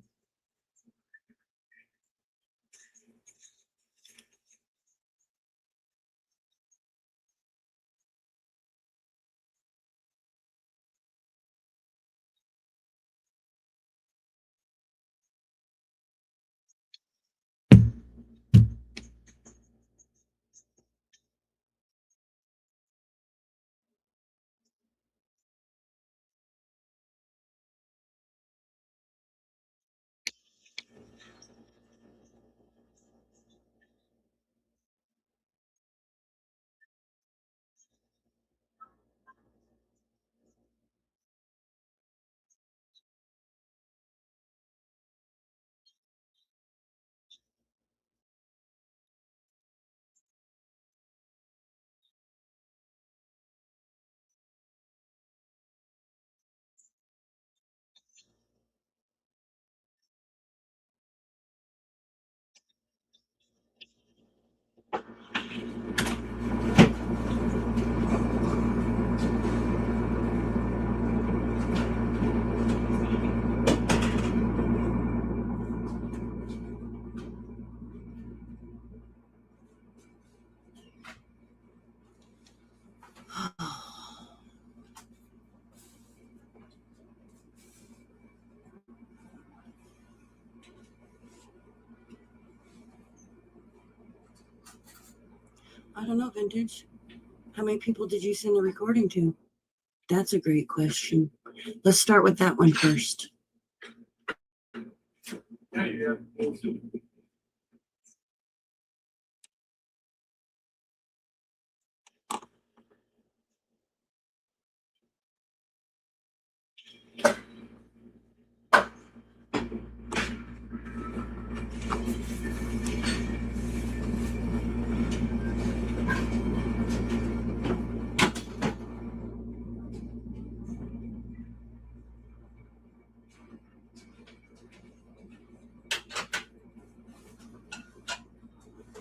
S2: I don't know, Vintage. How many people did you send the recording to? That's a great question. Let's start with that one first.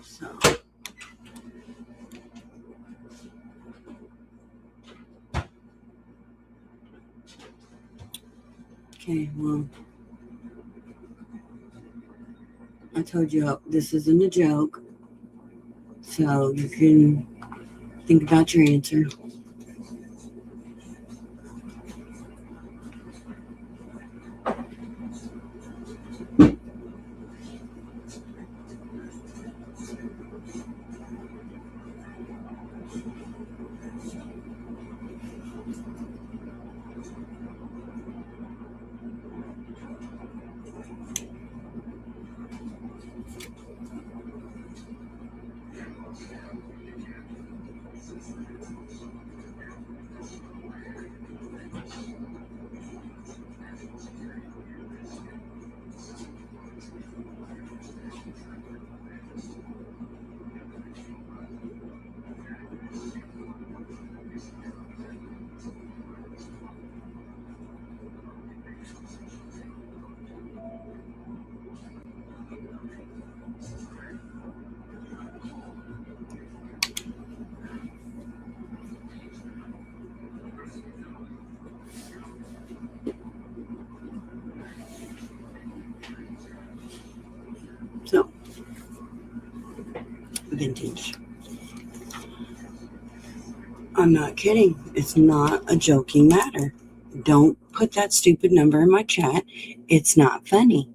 S2: So, okay, well, I told you this isn't a joke, so you can think about your answer. So, Vintage. I'm not kidding. It's not a joking matter. Don't put that stupid number in my chat. It's not funny.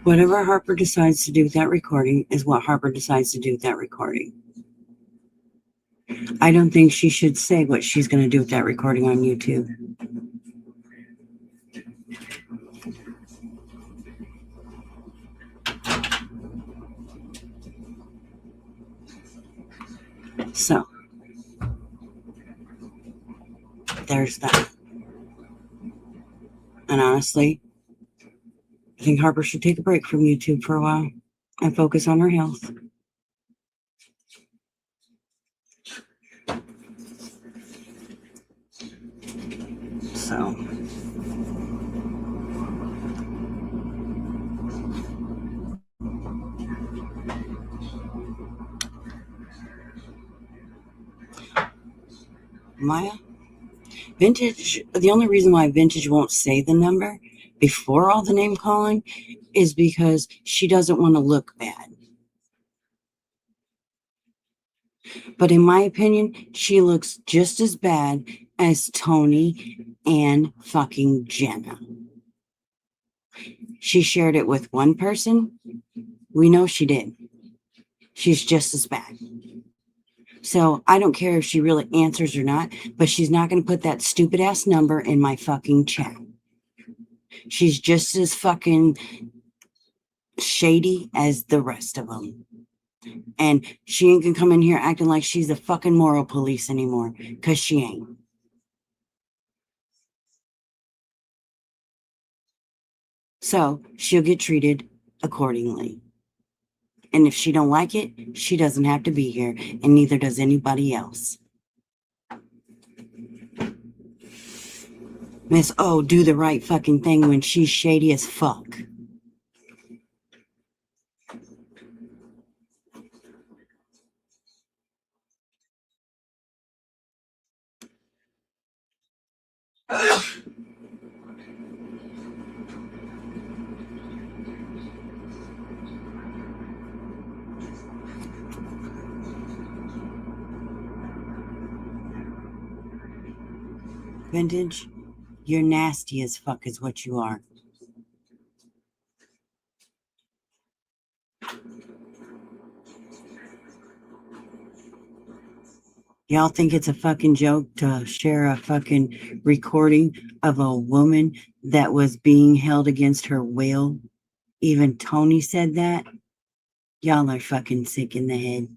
S2: Whatever Harper decides to do with that recording is what Harper decides to do with that recording. I don't think she should say what she's going to do with that recording on YouTube. So, there's that. And honestly, I think Harper should take a break from YouTube for a while and focus on her health. So, Maya, Vintage, the only reason why Vintage won't say the number before all the name calling is because she doesn't want to look bad. But in my opinion, she looks just as bad as Tony and fucking Jenna. She shared it with one person. We know she did. She's just as bad. So I don't care if she really answers or not, but she's not going to put that stupid ass number in my fucking chat. She's just as fucking shady as the rest of them. And she ain't gonna come in here acting like she's the fucking moral police anymore, because she ain't. So she'll get treated accordingly. And if she don't like it, she doesn't have to be here, and neither does anybody else. Miss O, do the right fucking thing when she's shady as fuck. Vintage, you're nasty as fuck is what you are. Y'all think it's a fucking joke to share a fucking recording of a woman that was being held against her will? Even Tony said that. Y'all are fucking sick in the head.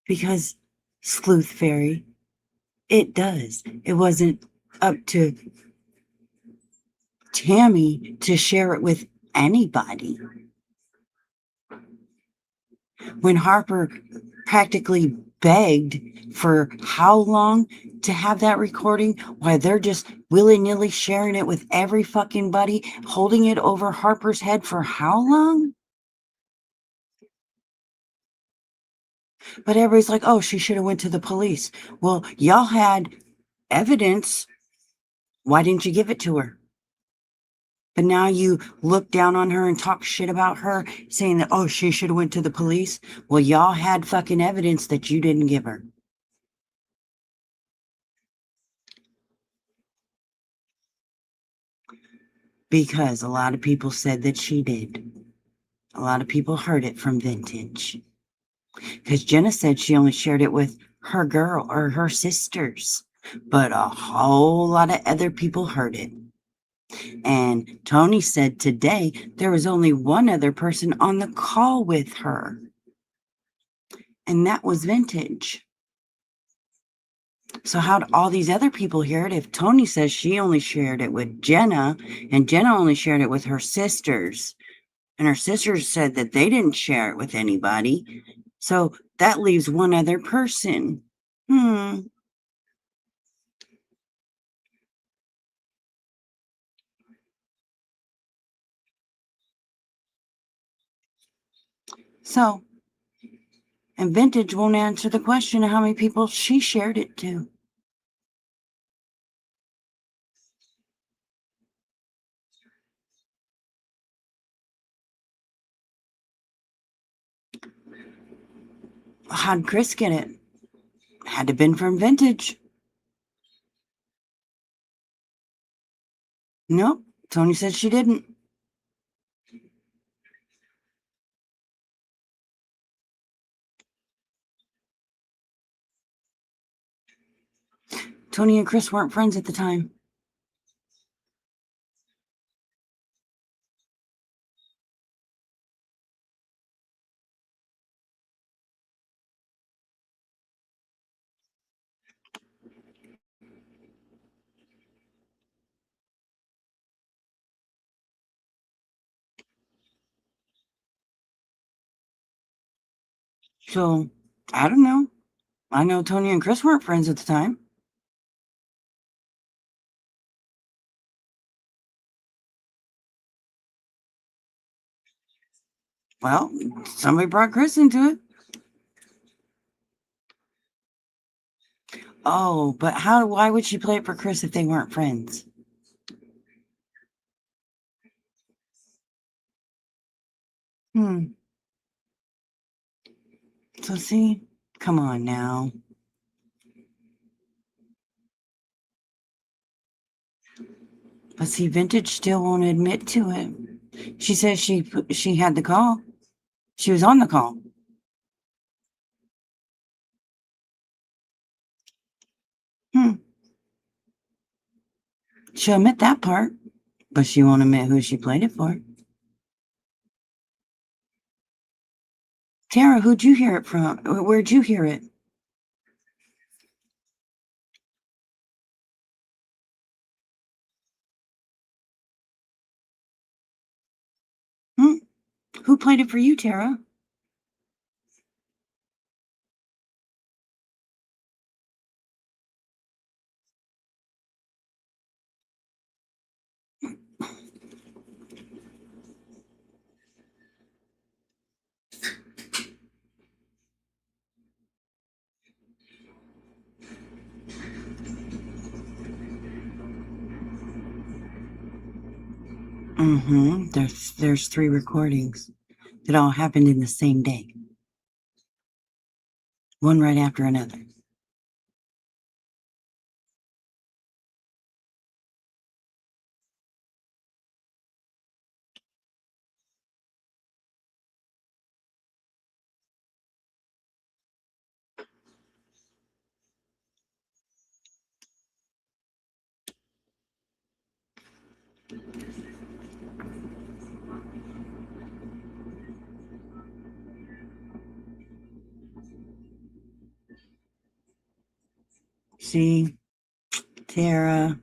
S2: Because Sleuth Fairy, it does. It wasn't up to Tammy to share it with anybody. When Harper practically begged for how long to have that recording, why they're just willy-nilly sharing it with every fucking buddy, holding it over Harper's head for how long? But everybody's like, oh, she should have went to the police. Well, y'all had evidence. Why didn't you give it to her? But now you look down on her and talk shit about her, saying that, oh, she should have went to the police. Well, y'all had fucking evidence that you didn't give her. Because a lot of people said that she did. A lot of people heard it from Vintage. Because Jenna said she only shared it with her girl or her sisters. But a whole lot of other people heard it. And Tony said today there was only one other person on the call with her. And that was Vintage. So how'd all these other people hear it if Tony says she only shared it with Jenna and Jenna only shared it with her sisters? And her sisters said that they didn't share it with anybody. So that leaves one other person. So, and Vintage won't answer the question of how many people she shared it to. How'd Chris get it? Had to been from Vintage. Nope, Tony said she didn't. Tony and Chris weren't friends at the time. So, I don't know. I know Tony and Chris weren't friends at the time. Well, somebody brought Chris into it. Oh, but why would she play it for Chris if they weren't friends? So see, come on now. But see, Vintage still won't admit to it. She says she had the call. She was on the call. She'll admit that part, but she won't admit who she played it for. Tara, who'd you hear it from? Where'd you hear it? Who played it for you, Tara? There's 3 recordings that all happened in the same day. One right after another. See, Tara.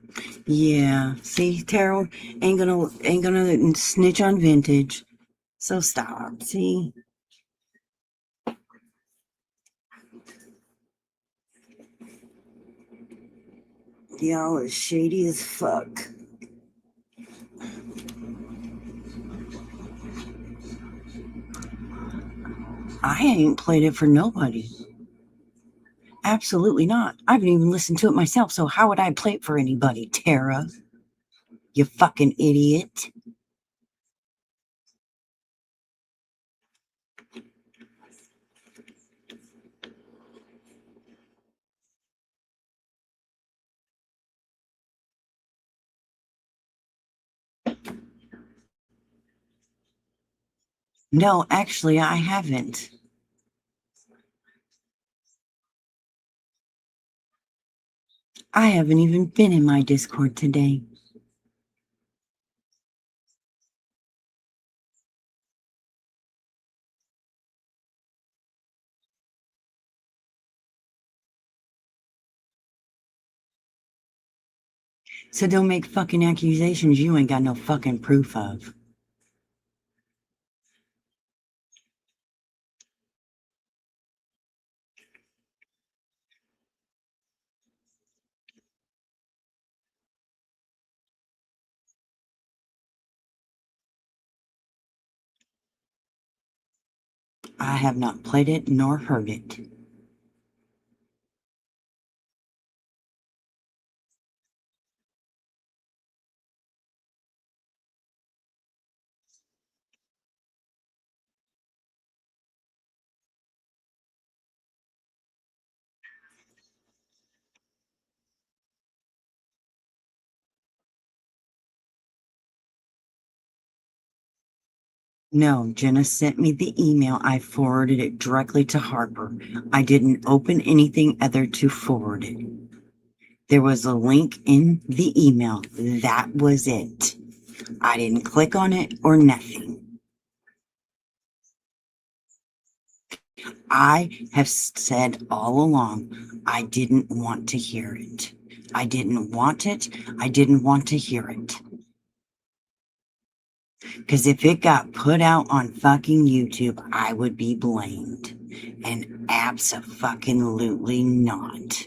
S2: Yeah. See, Tara ain't gonna snitch on vintage. So stop. See. Y'all is shady as fuck. I ain't played it for nobody. Absolutely not. I haven't even listened to it myself, so how would I play it for anybody, Tara? You fucking idiot. No, actually, I haven't. I haven't even been in my Discord today. So don't make fucking accusations you ain't got no fucking proof of. I have not played it nor heard it. No, Jenna sent me the email. I forwarded it directly to Harper. I didn't open anything other to forward it. There was a link in the email. That was it. I didn't click on it or nothing. I have said all along, I didn't want to hear it. I didn't want it. I didn't want to hear it. Because if it got put out on fucking YouTube, I would be blamed. And abso-fucking-lutely not.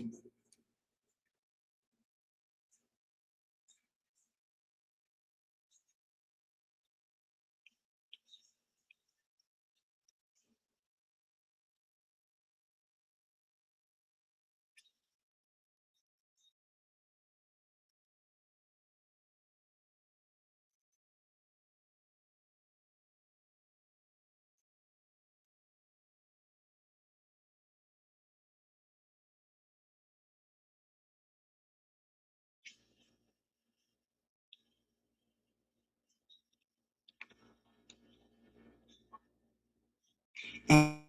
S2: And,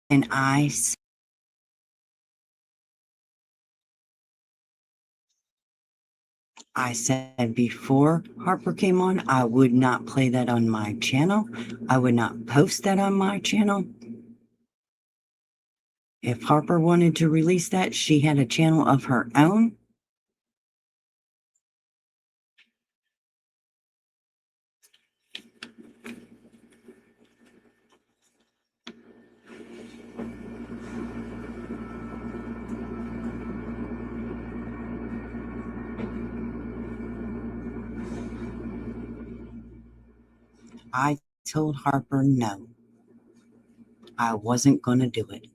S2: and I said before Harper came on, I would not play that on my channel. I would not post that on my channel. If Harper wanted to release that, she had a channel of her own. I told Harper no. I wasn't going to do it.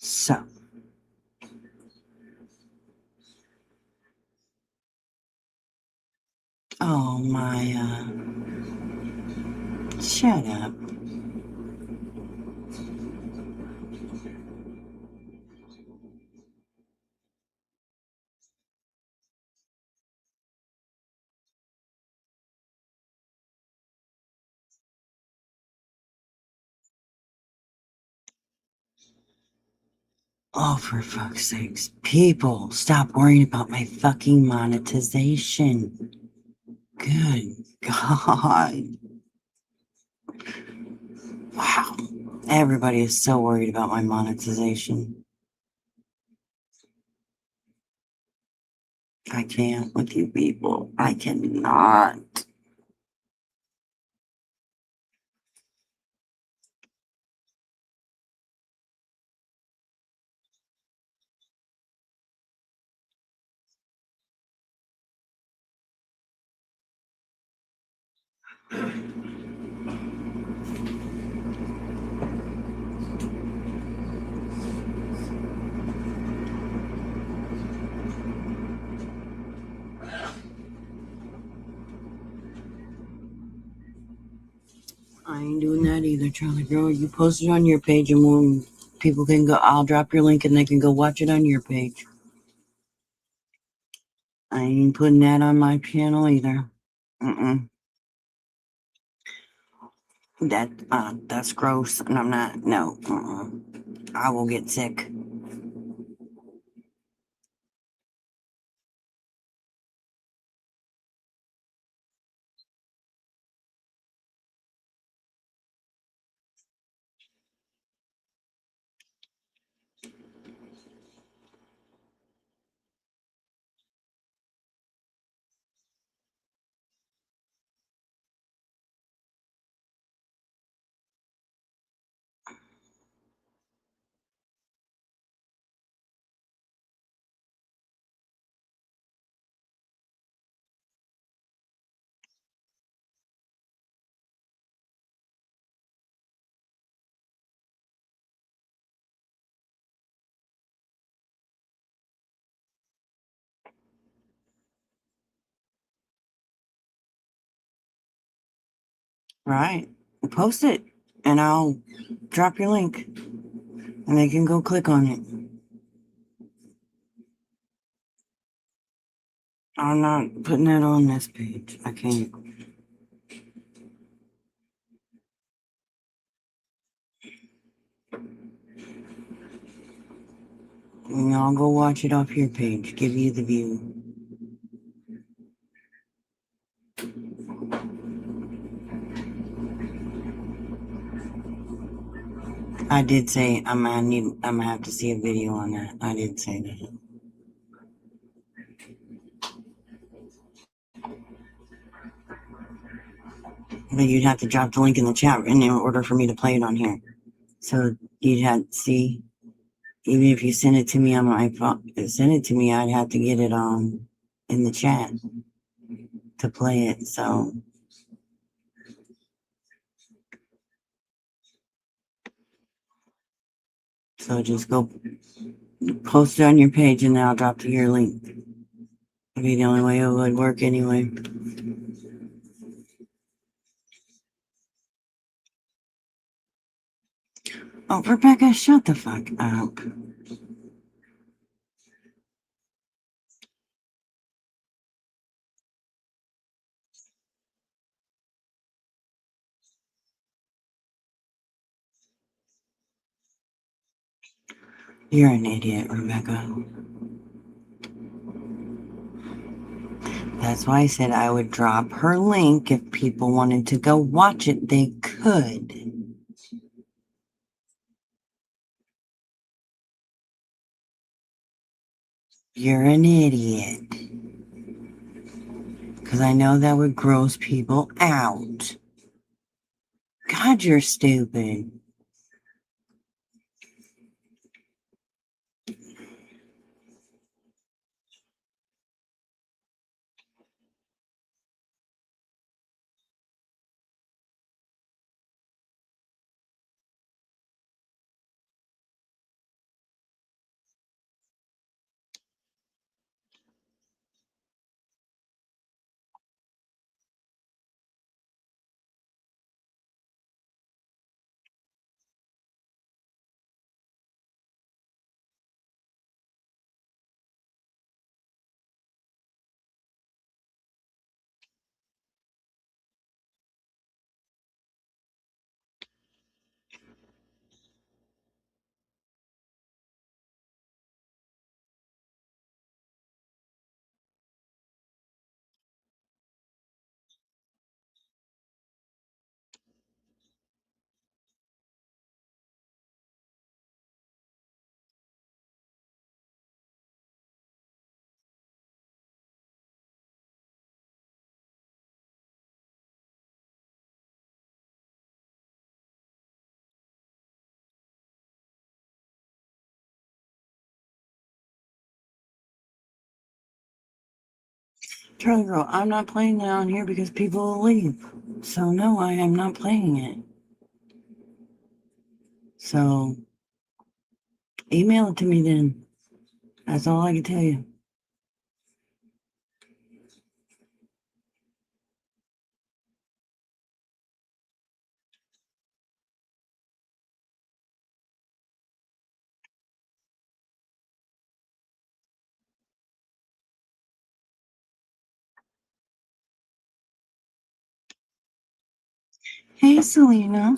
S2: So, oh my, Shut up. Oh, for fuck's sakes. People, stop worrying about my fucking monetization. Good God. Wow. Everybody is so worried about my monetization. I can't with you people. I cannot. I ain't doing that either, Charlie Girl. You post it on your page and when people can go, I'll drop your link and they can go watch it on your page. I ain't putting that on my channel either. That's gross, and I'm not. No, I will get sick. Right, post it, and I'll drop your link, and they can go click on it. I'm not putting that on this page. I can't. And I'll go watch it off your page. Give you the view. I did say I'm gonna have to see a video on that. I did say that. But you'd have to drop the link in the chat in order for me to play it on here. So you'd have to see, even if you send it to me on my phone, send it to me, I'd have to get it on in the chat to play it. So just go post it on your page and then I'll drop to your link. It'd be the only way it would work anyway. Oh, Rebecca, shut the fuck up. You're an idiot, Rebecca. That's why I said I would drop her link. If people wanted to go watch it, they could. You're an idiot. Because I know that would gross people out. God, you're stupid. Charlie Girl, I'm not playing that on here because people will leave. So no, I am not playing it. So email it to me then. That's all I can tell you. Hey, Selena.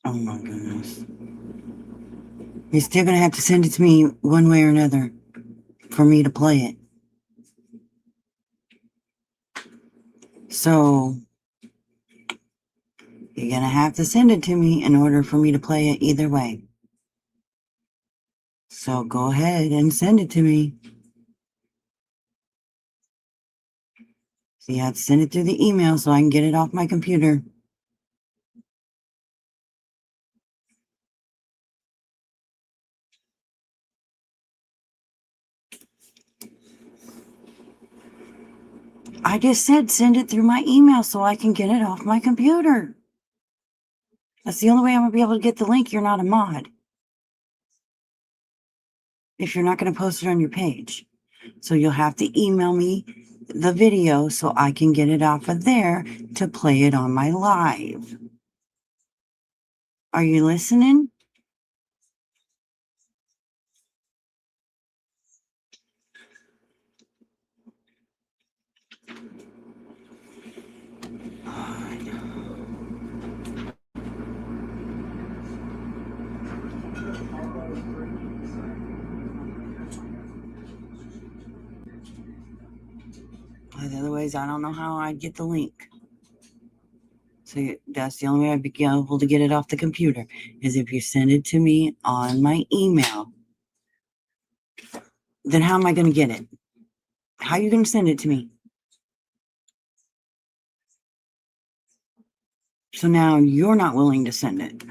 S2: Oh my goodness. You're still gonna have to send it to me one way or another for me to play it. So you're gonna have to send it to me in order for me to play it either way. So go ahead and send it to me. So you have to send it through the email so I can get it off my computer. I just said send it through my email so I can get it off my computer. That's the only way I'm gonna be able to get the link. You're not a mod if you're not gonna post it on your page. So you'll have to email me the video so I can get it off of there to play it on my live. Are you listening? Otherwise, I don't know how I'd get the link. So that's the only way I'd be able to get it off the computer is if you send it to me on my email. Then how am I going to get it? How are you going to send it to me? So now you're not willing to send it.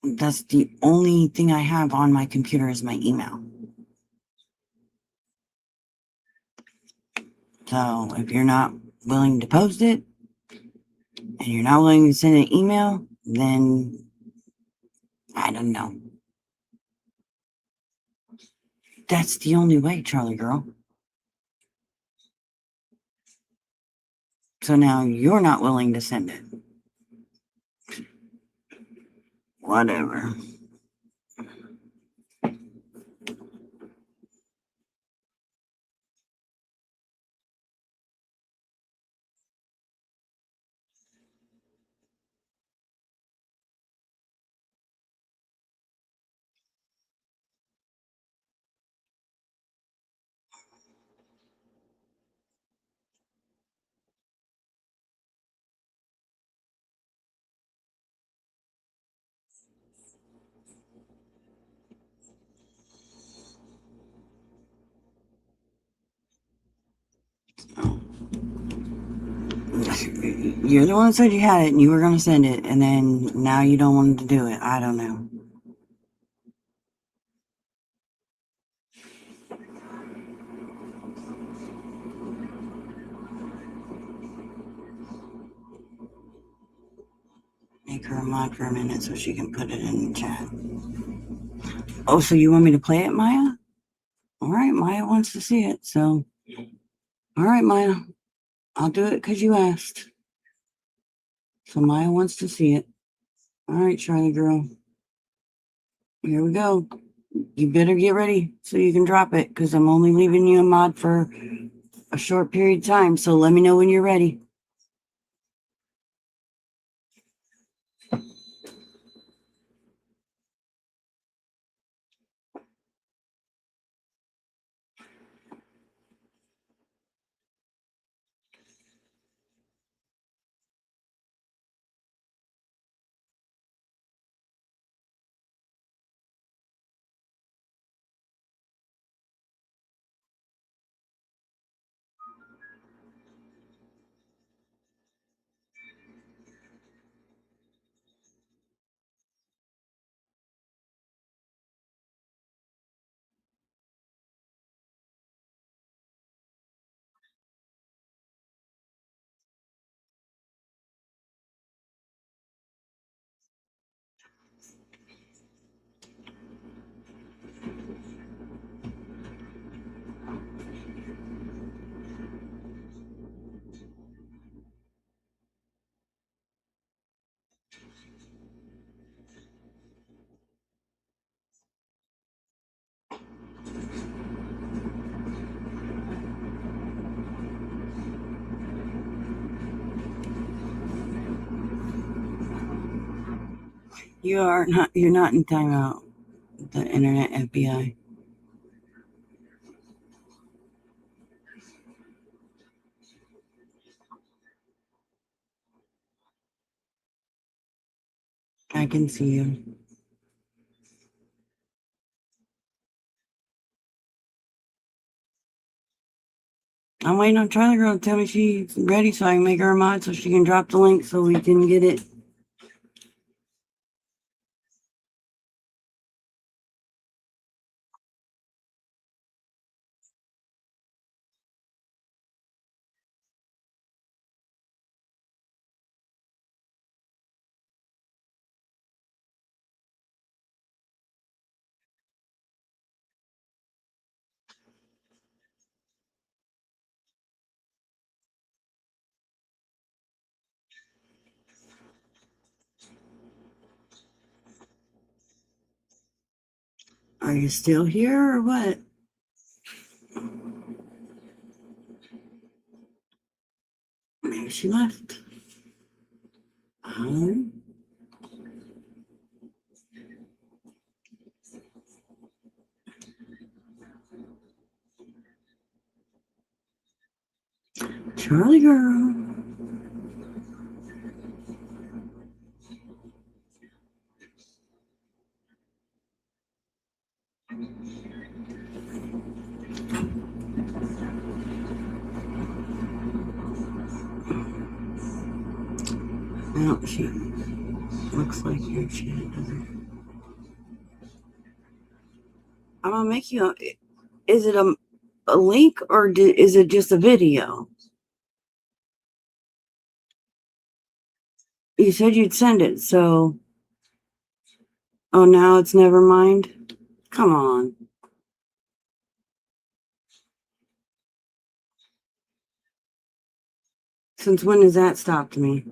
S2: That's the only thing I have on my computer is my email. So if you're not willing to post it and you're not willing to send an email, then I don't know. That's the only way, Charlie Girl. So now you're not willing to send it. Whatever. You're the one that said you had it and you were going to send it, and then now you don't want to do it. I don't know. Make her a mod for a minute so she can put it in the chat. Oh, so you want me to play it, Maya? All right, Maya wants to see it, so. All right, Maya. I'll do it because you asked. So Maya wants to see it. All right, Charlie Girl. Here we go. You better get ready so you can drop it because I'm only leaving you a mod for a short period of time. So let me know when you're ready. You're not in timeout. The internet FBI. I can see you. I'm waiting on Charlie Girl to tell me she's ready so I can make her a mod so she can drop the link so we can get it. Are you still here or what? Maybe she left. Charlie Girl. No, she looks like you're chatting. I'm gonna make you. Is it a link or is it just a video? You said you'd send it, so. Oh, now it's never mind. Come on. Since when has that stopped me?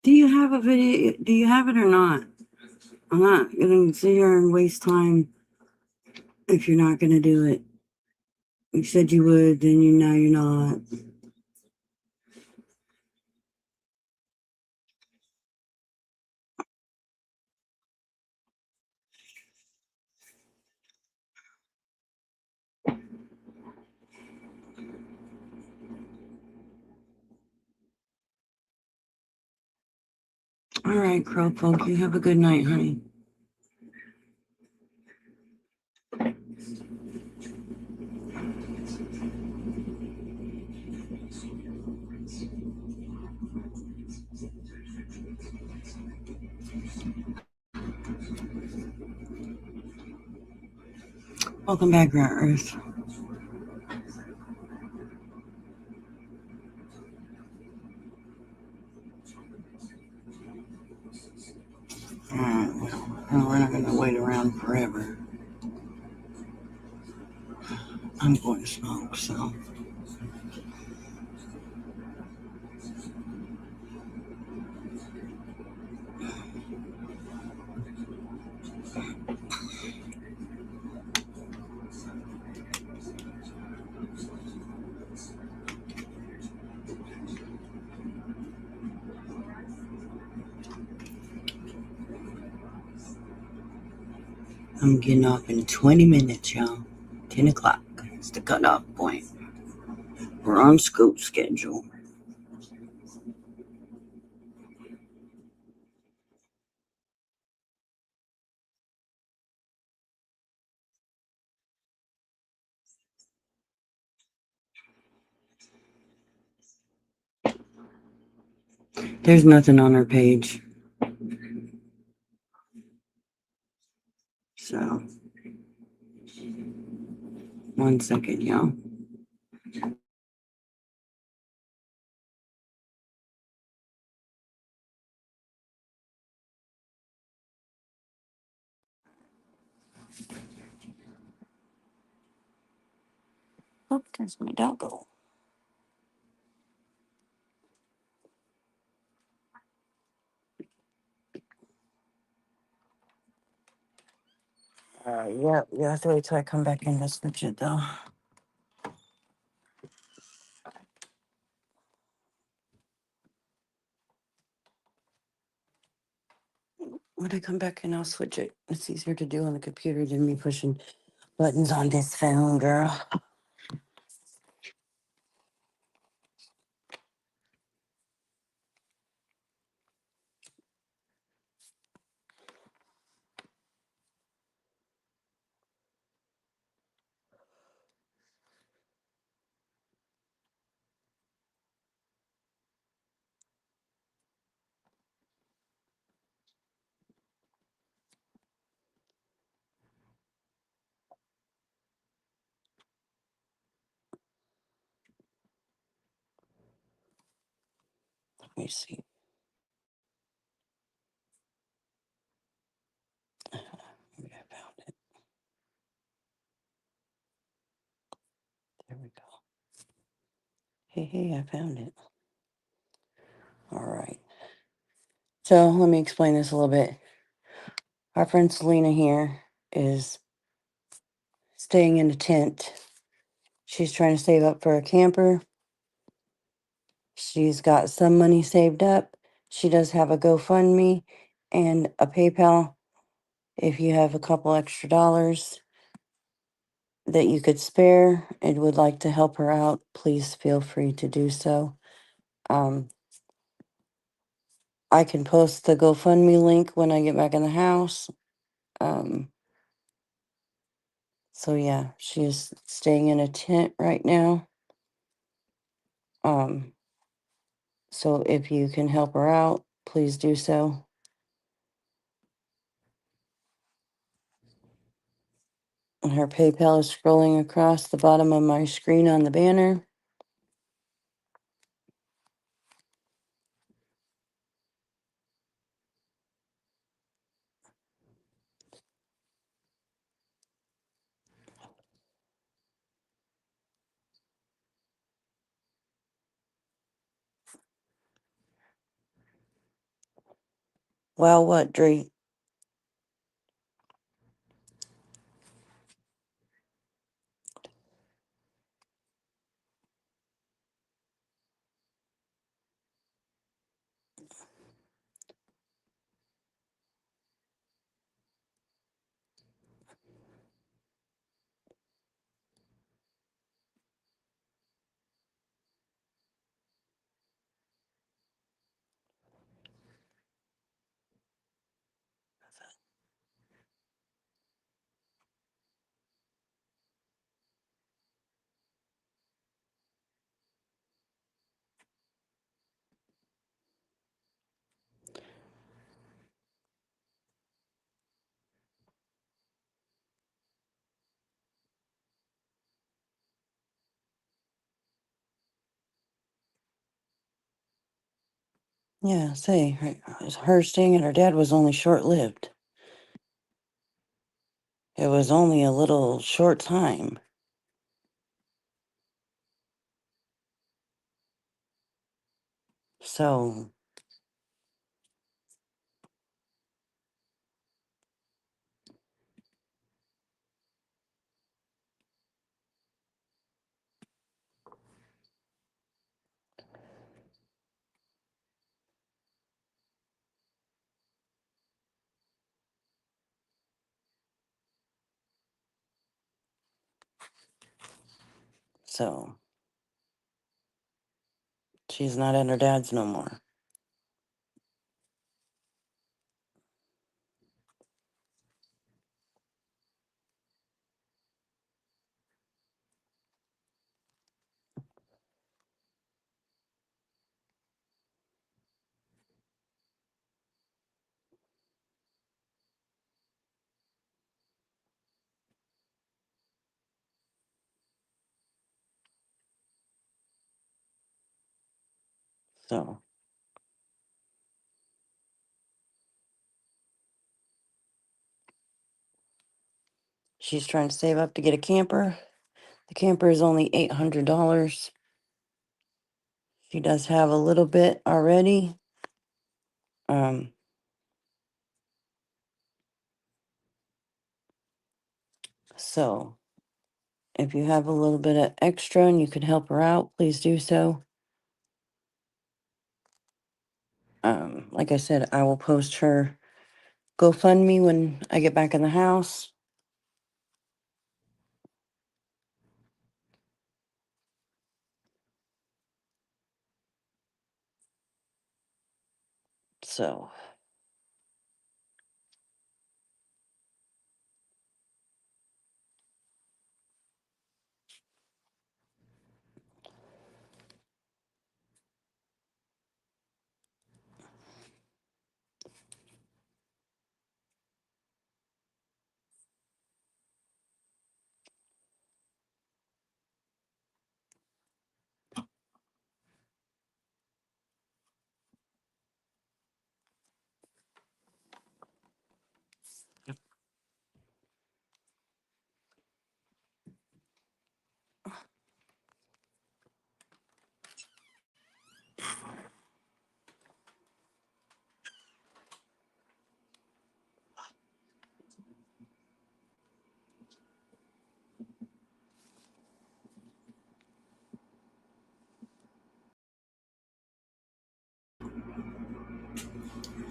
S2: Do you have a video? Do you have it or not? I'm not going to sit here and waste time if you're not going to do it. You said you would, then now you're not. All right, Crow Folk, you have a good night, honey. Welcome back, Rare Earth. All right, well, we're not going to wait around forever. I'm going to smoke, so. I'm getting off in 20 minutes, y'all. 10 o'clock. It's the cutoff point. We're on scoop schedule. There's nothing on her page. So, 1 second, y'all. Oh, there's my doggo. Yeah, you have to wait till I come back in to switch it though. When I come back in, I'll switch it. It's easier to do on the computer than me pushing buttons on this phone, girl. Let me see. Maybe I found it. There we go. Hey, I found it. All right. So let me explain this a little bit. Our friend Selena here is staying in a tent. She's trying to save up for a camper. She's got some money saved up. She does have a GoFundMe and a PayPal. If you have a couple extra dollars that you could spare and would like to help her out, please feel free to do so. I can post the GoFundMe link when I get back in the house. Um, so yeah, she is staying in a tent right now. So if you can help her out, please do so. And her PayPal is scrolling across the bottom of my screen on the banner. Well, what, Dree? Yeah, say, her staying at her dad was only short lived. It was only a little short time. So, so she's not at her dad's no more. So she's trying to save up to get a camper. The camper is only $800. She does have a little bit already. So if you have a little bit of extra and you could help her out, please do so. Like I said, I will post her GoFundMe when I get back in the house. So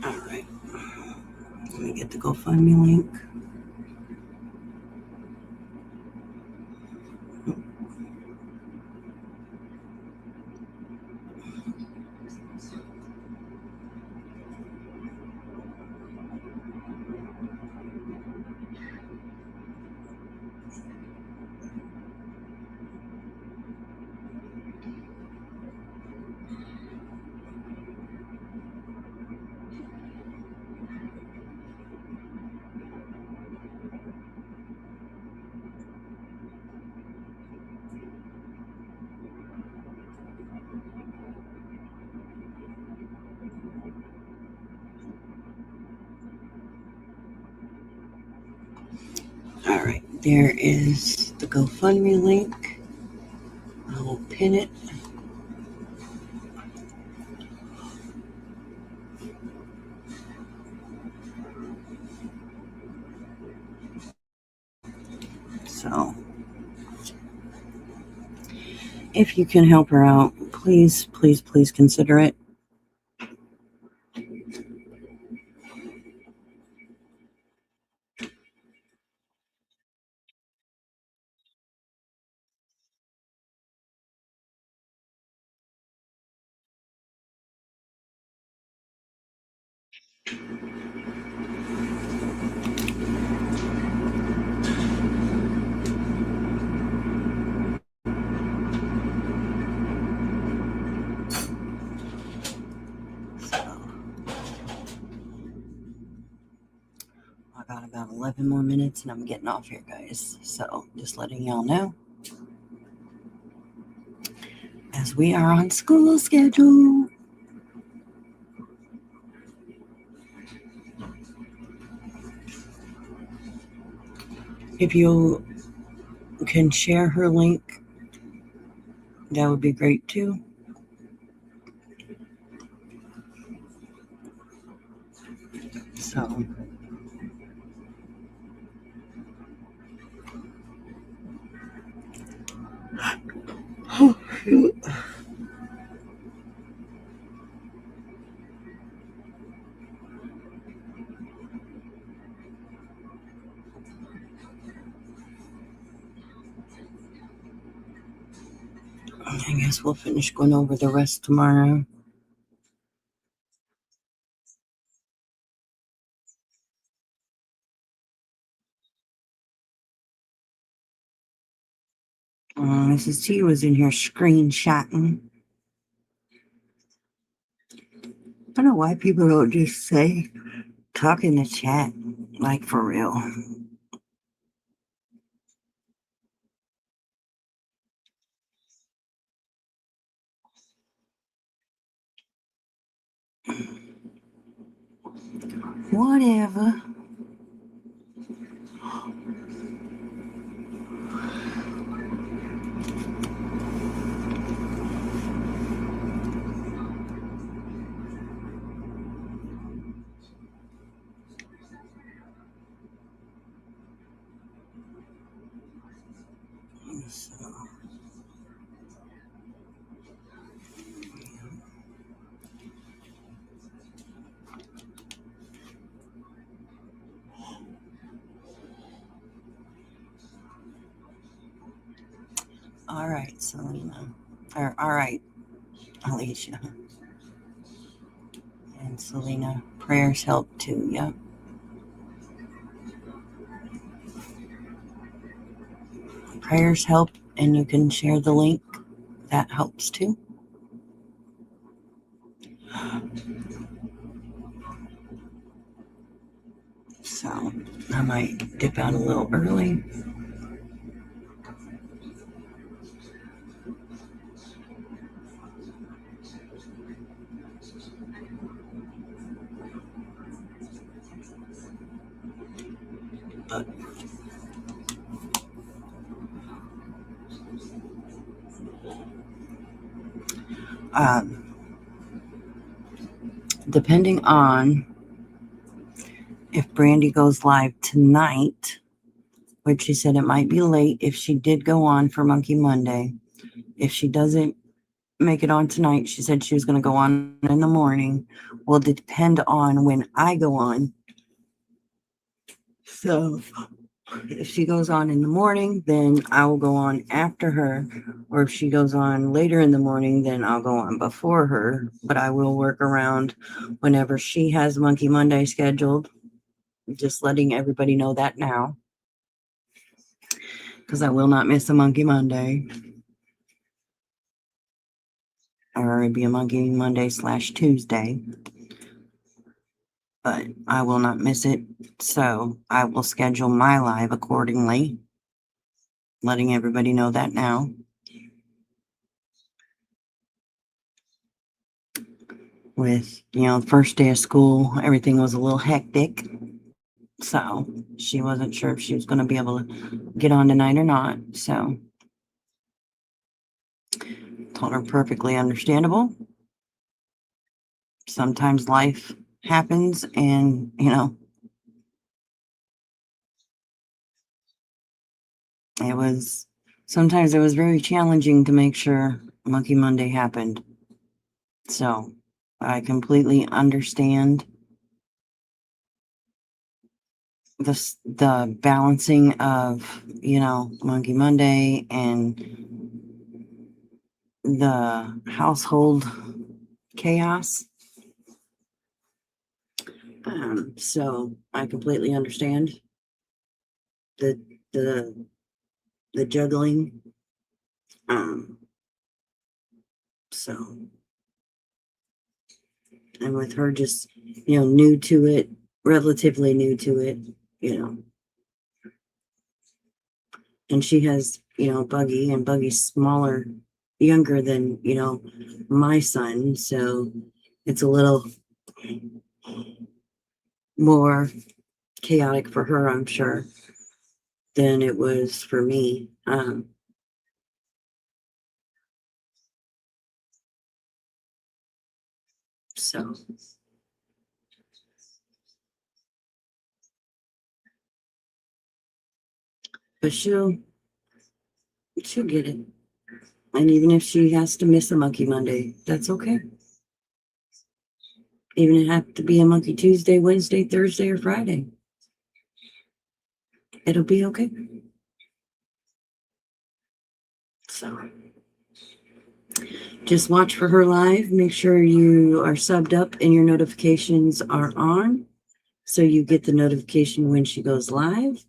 S2: all right, let me get the GoFundMe link. All right, there is the GoFundMe link. I will pin it. So if you can help her out, please, please, please consider it. I got about 11 more minutes and I'm getting off here, guys. So just letting y'all know, as we are on school schedule. If you can share her link, that would be great too. So oh, shoot. I guess we'll finish going over the rest tomorrow. Mrs. T was in here screenshotting. I don't know why people don't just say, talk in the chat, like for real. Whatever. So, all right, Selena. Or, all right, Alicia. And Selena, prayers help too, yep. Prayers help, and you can share the link. That helps too. So I might dip out a little early. But depending on if Brandy goes live tonight, which she said it might be late if she did go on for Monkey Monday. If she doesn't make it on tonight, she said she was going to go on in the morning. Will depend on when I go on. So if she goes on in the morning, then I will go on after her. Or if she goes on later in the morning, then I'll go on before her. But I will work around whenever she has Monkey Monday scheduled. Just letting everybody know that now. Because I will not miss a Monkey Monday. Or it'd be a Monkey Monday / Tuesday. But I will not miss it. So I will schedule my live accordingly. Letting everybody know that now. With, the first day of school, everything was a little hectic. So she wasn't sure if she was going to be able to get on tonight or not. So told her perfectly understandable. Sometimes life happens and, sometimes it was very challenging to make sure Monkey Monday happened. So I completely understand the balancing of, Monkey Monday and the household chaos. So I completely understand the juggling. So, and with her just, new to it, relatively new to it, and she has, Buggy, and Buggy's smaller, younger than, my son. So it's a little more chaotic for her, I'm sure, than it was for me. So but she'll get it. And even if she has to miss a Monkey Monday, that's okay. Even if it have to be a Monkey Tuesday, Wednesday, Thursday, or Friday. It'll be okay. So just watch for her live. Make sure you are subbed up and your notifications are on, so you get the notification when she goes live.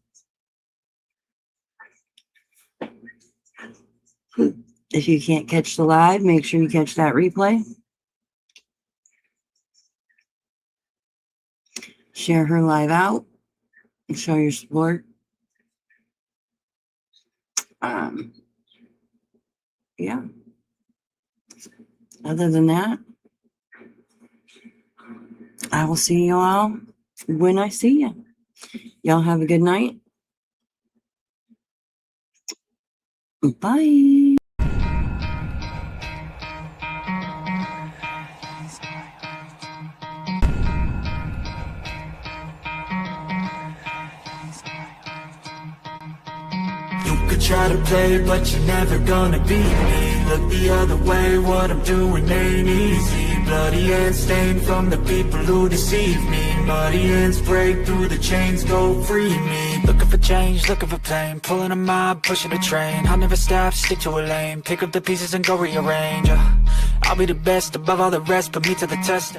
S2: If you can't catch the live, make sure you catch that replay. Share her live out and show your support. Yeah. Other than that, I will see you all when I see you. Y'all have a good night. Bye.
S3: You could try to play, but you're never gonna beat me. Look the other way, what I'm doing ain't easy. Bloody hands stained from the people who deceive me. Muddy hands break through the chains, go free me. Looking for change, looking for pain. Pulling a mob, pushing a train. I'll never stop, stick to a lane. Pick up the pieces and go rearrange. I'll be the best above all the rest, put me to the test.